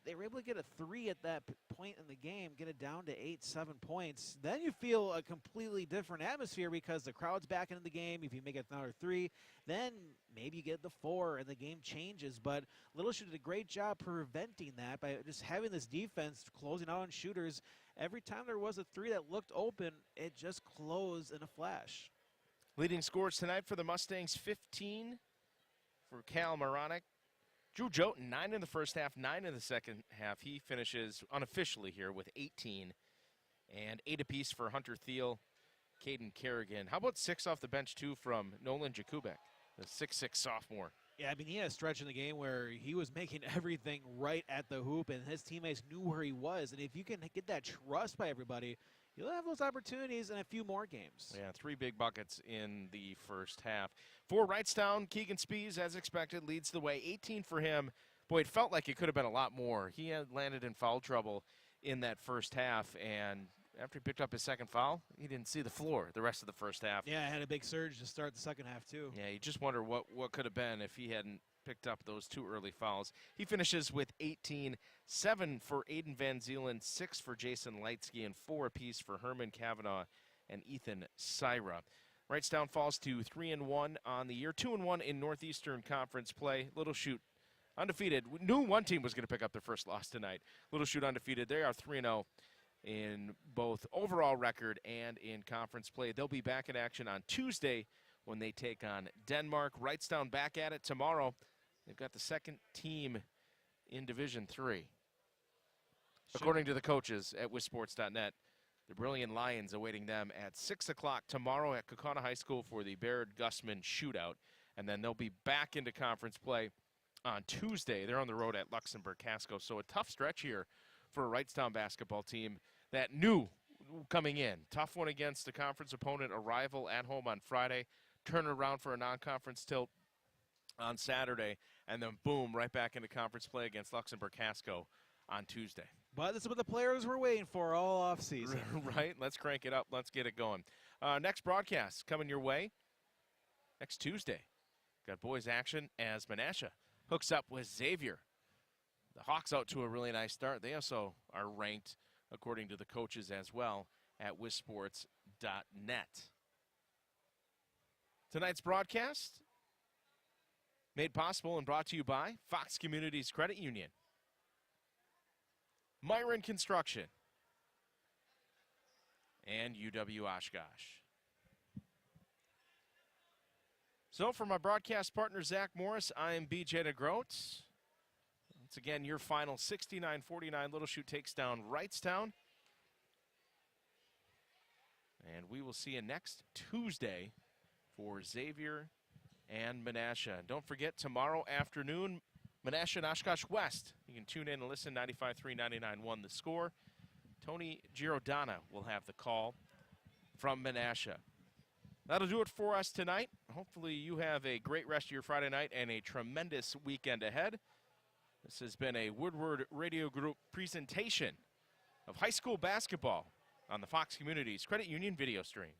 They were able to get a 3 at that point in the game, get it down to 8, 7 points. Then you feel a completely different atmosphere because the crowd's back into the game. If you make it another 3, then maybe you get the 4 and the game changes. But Little Chute did a great job preventing that by just having this defense closing out on shooters. Every time there was a 3 that looked open, it just closed in a flash. Leading scores tonight for the Mustangs, 15 for Cal Moronic. Drew Joten, 9 in the first half, 9 in the second half. He finishes unofficially here with 18. And 8 apiece for Hunter Thiel, Caden Kerrigan. How about 6 off the bench, too, from Nolan Jakubek, the 6'6 sophomore. Yeah, I mean, he had a stretch in the game where he was making everything right at the hoop, and his teammates knew where he was. And if you can get that trust by everybody, you'll have those opportunities in a few more games. Yeah, 3 big buckets in the first half. For Wrightstown, Keegan Spees, as expected, leads the way. 18 for him. Boy, it felt like it could have been a lot more. He had landed in foul trouble in that first half, and after he picked up his second foul, he didn't see the floor the rest of the first half. Yeah, I had a big surge to start the second half, too. Yeah, you just wonder what could have been if he hadn't picked up those 2 early fouls. He finishes with 18, 7 for Aiden Van Zeelen, 6 for Jason Lightsky, and 4 apiece for Herman Kavanaugh and Ethan Syra. Wrightstown falls to 3-1 on the year, 2-1 in Northeastern Conference play. Little Chute undefeated. We knew one team was going to pick up their first loss tonight. Little Chute undefeated. They are 3-0 in both overall record and in conference play. They'll be back in action on Tuesday when they take on Denmark. Wrightstown back at it tomorrow. They've got the second team in Division III. According to the coaches at WisSports.net, the Brilliant Lions awaiting them at 6 o'clock tomorrow at Kaukauna High School for the Baird-Gusman shootout. And then they'll be back into conference play on Tuesday. They're on the road at Luxembourg-Casco. So a tough stretch here for a Wrightstown basketball team that knew coming in. Tough one against a conference opponent, a rival at home on Friday. Turn around for a non-conference tilt on Saturday. And then boom, right back into conference play against Luxembourg-Casco on Tuesday. But this is what the players were waiting for all offseason. Right? Let's crank it up. Let's get it going. Next broadcast coming your way next Tuesday. Got boys action as Menasha hooks up with Xavier. The Hawks out to a really nice start. They also are ranked, according to the coaches as well, at wisports.net. Tonight's broadcast made possible and brought to you by Fox Communities Credit Union, Myron Construction, and UW Oshkosh. So for my broadcast partner, Zach Morris, I am BJ DeGroat. Once again, your final 69-49. Little Chute takes down Wrightstown. And we will see you next Tuesday for Xavier and Menasha. And don't forget, tomorrow afternoon, Menasha and Oshkosh West. You can tune in and listen, 95.3, 99.1 The Score. Tony Giordana will have the call from Menasha. That'll do it for us tonight. Hopefully you have a great rest of your Friday night and a tremendous weekend ahead. This has been a Woodward Radio Group presentation of high school basketball on the Fox Communities Credit Union video stream.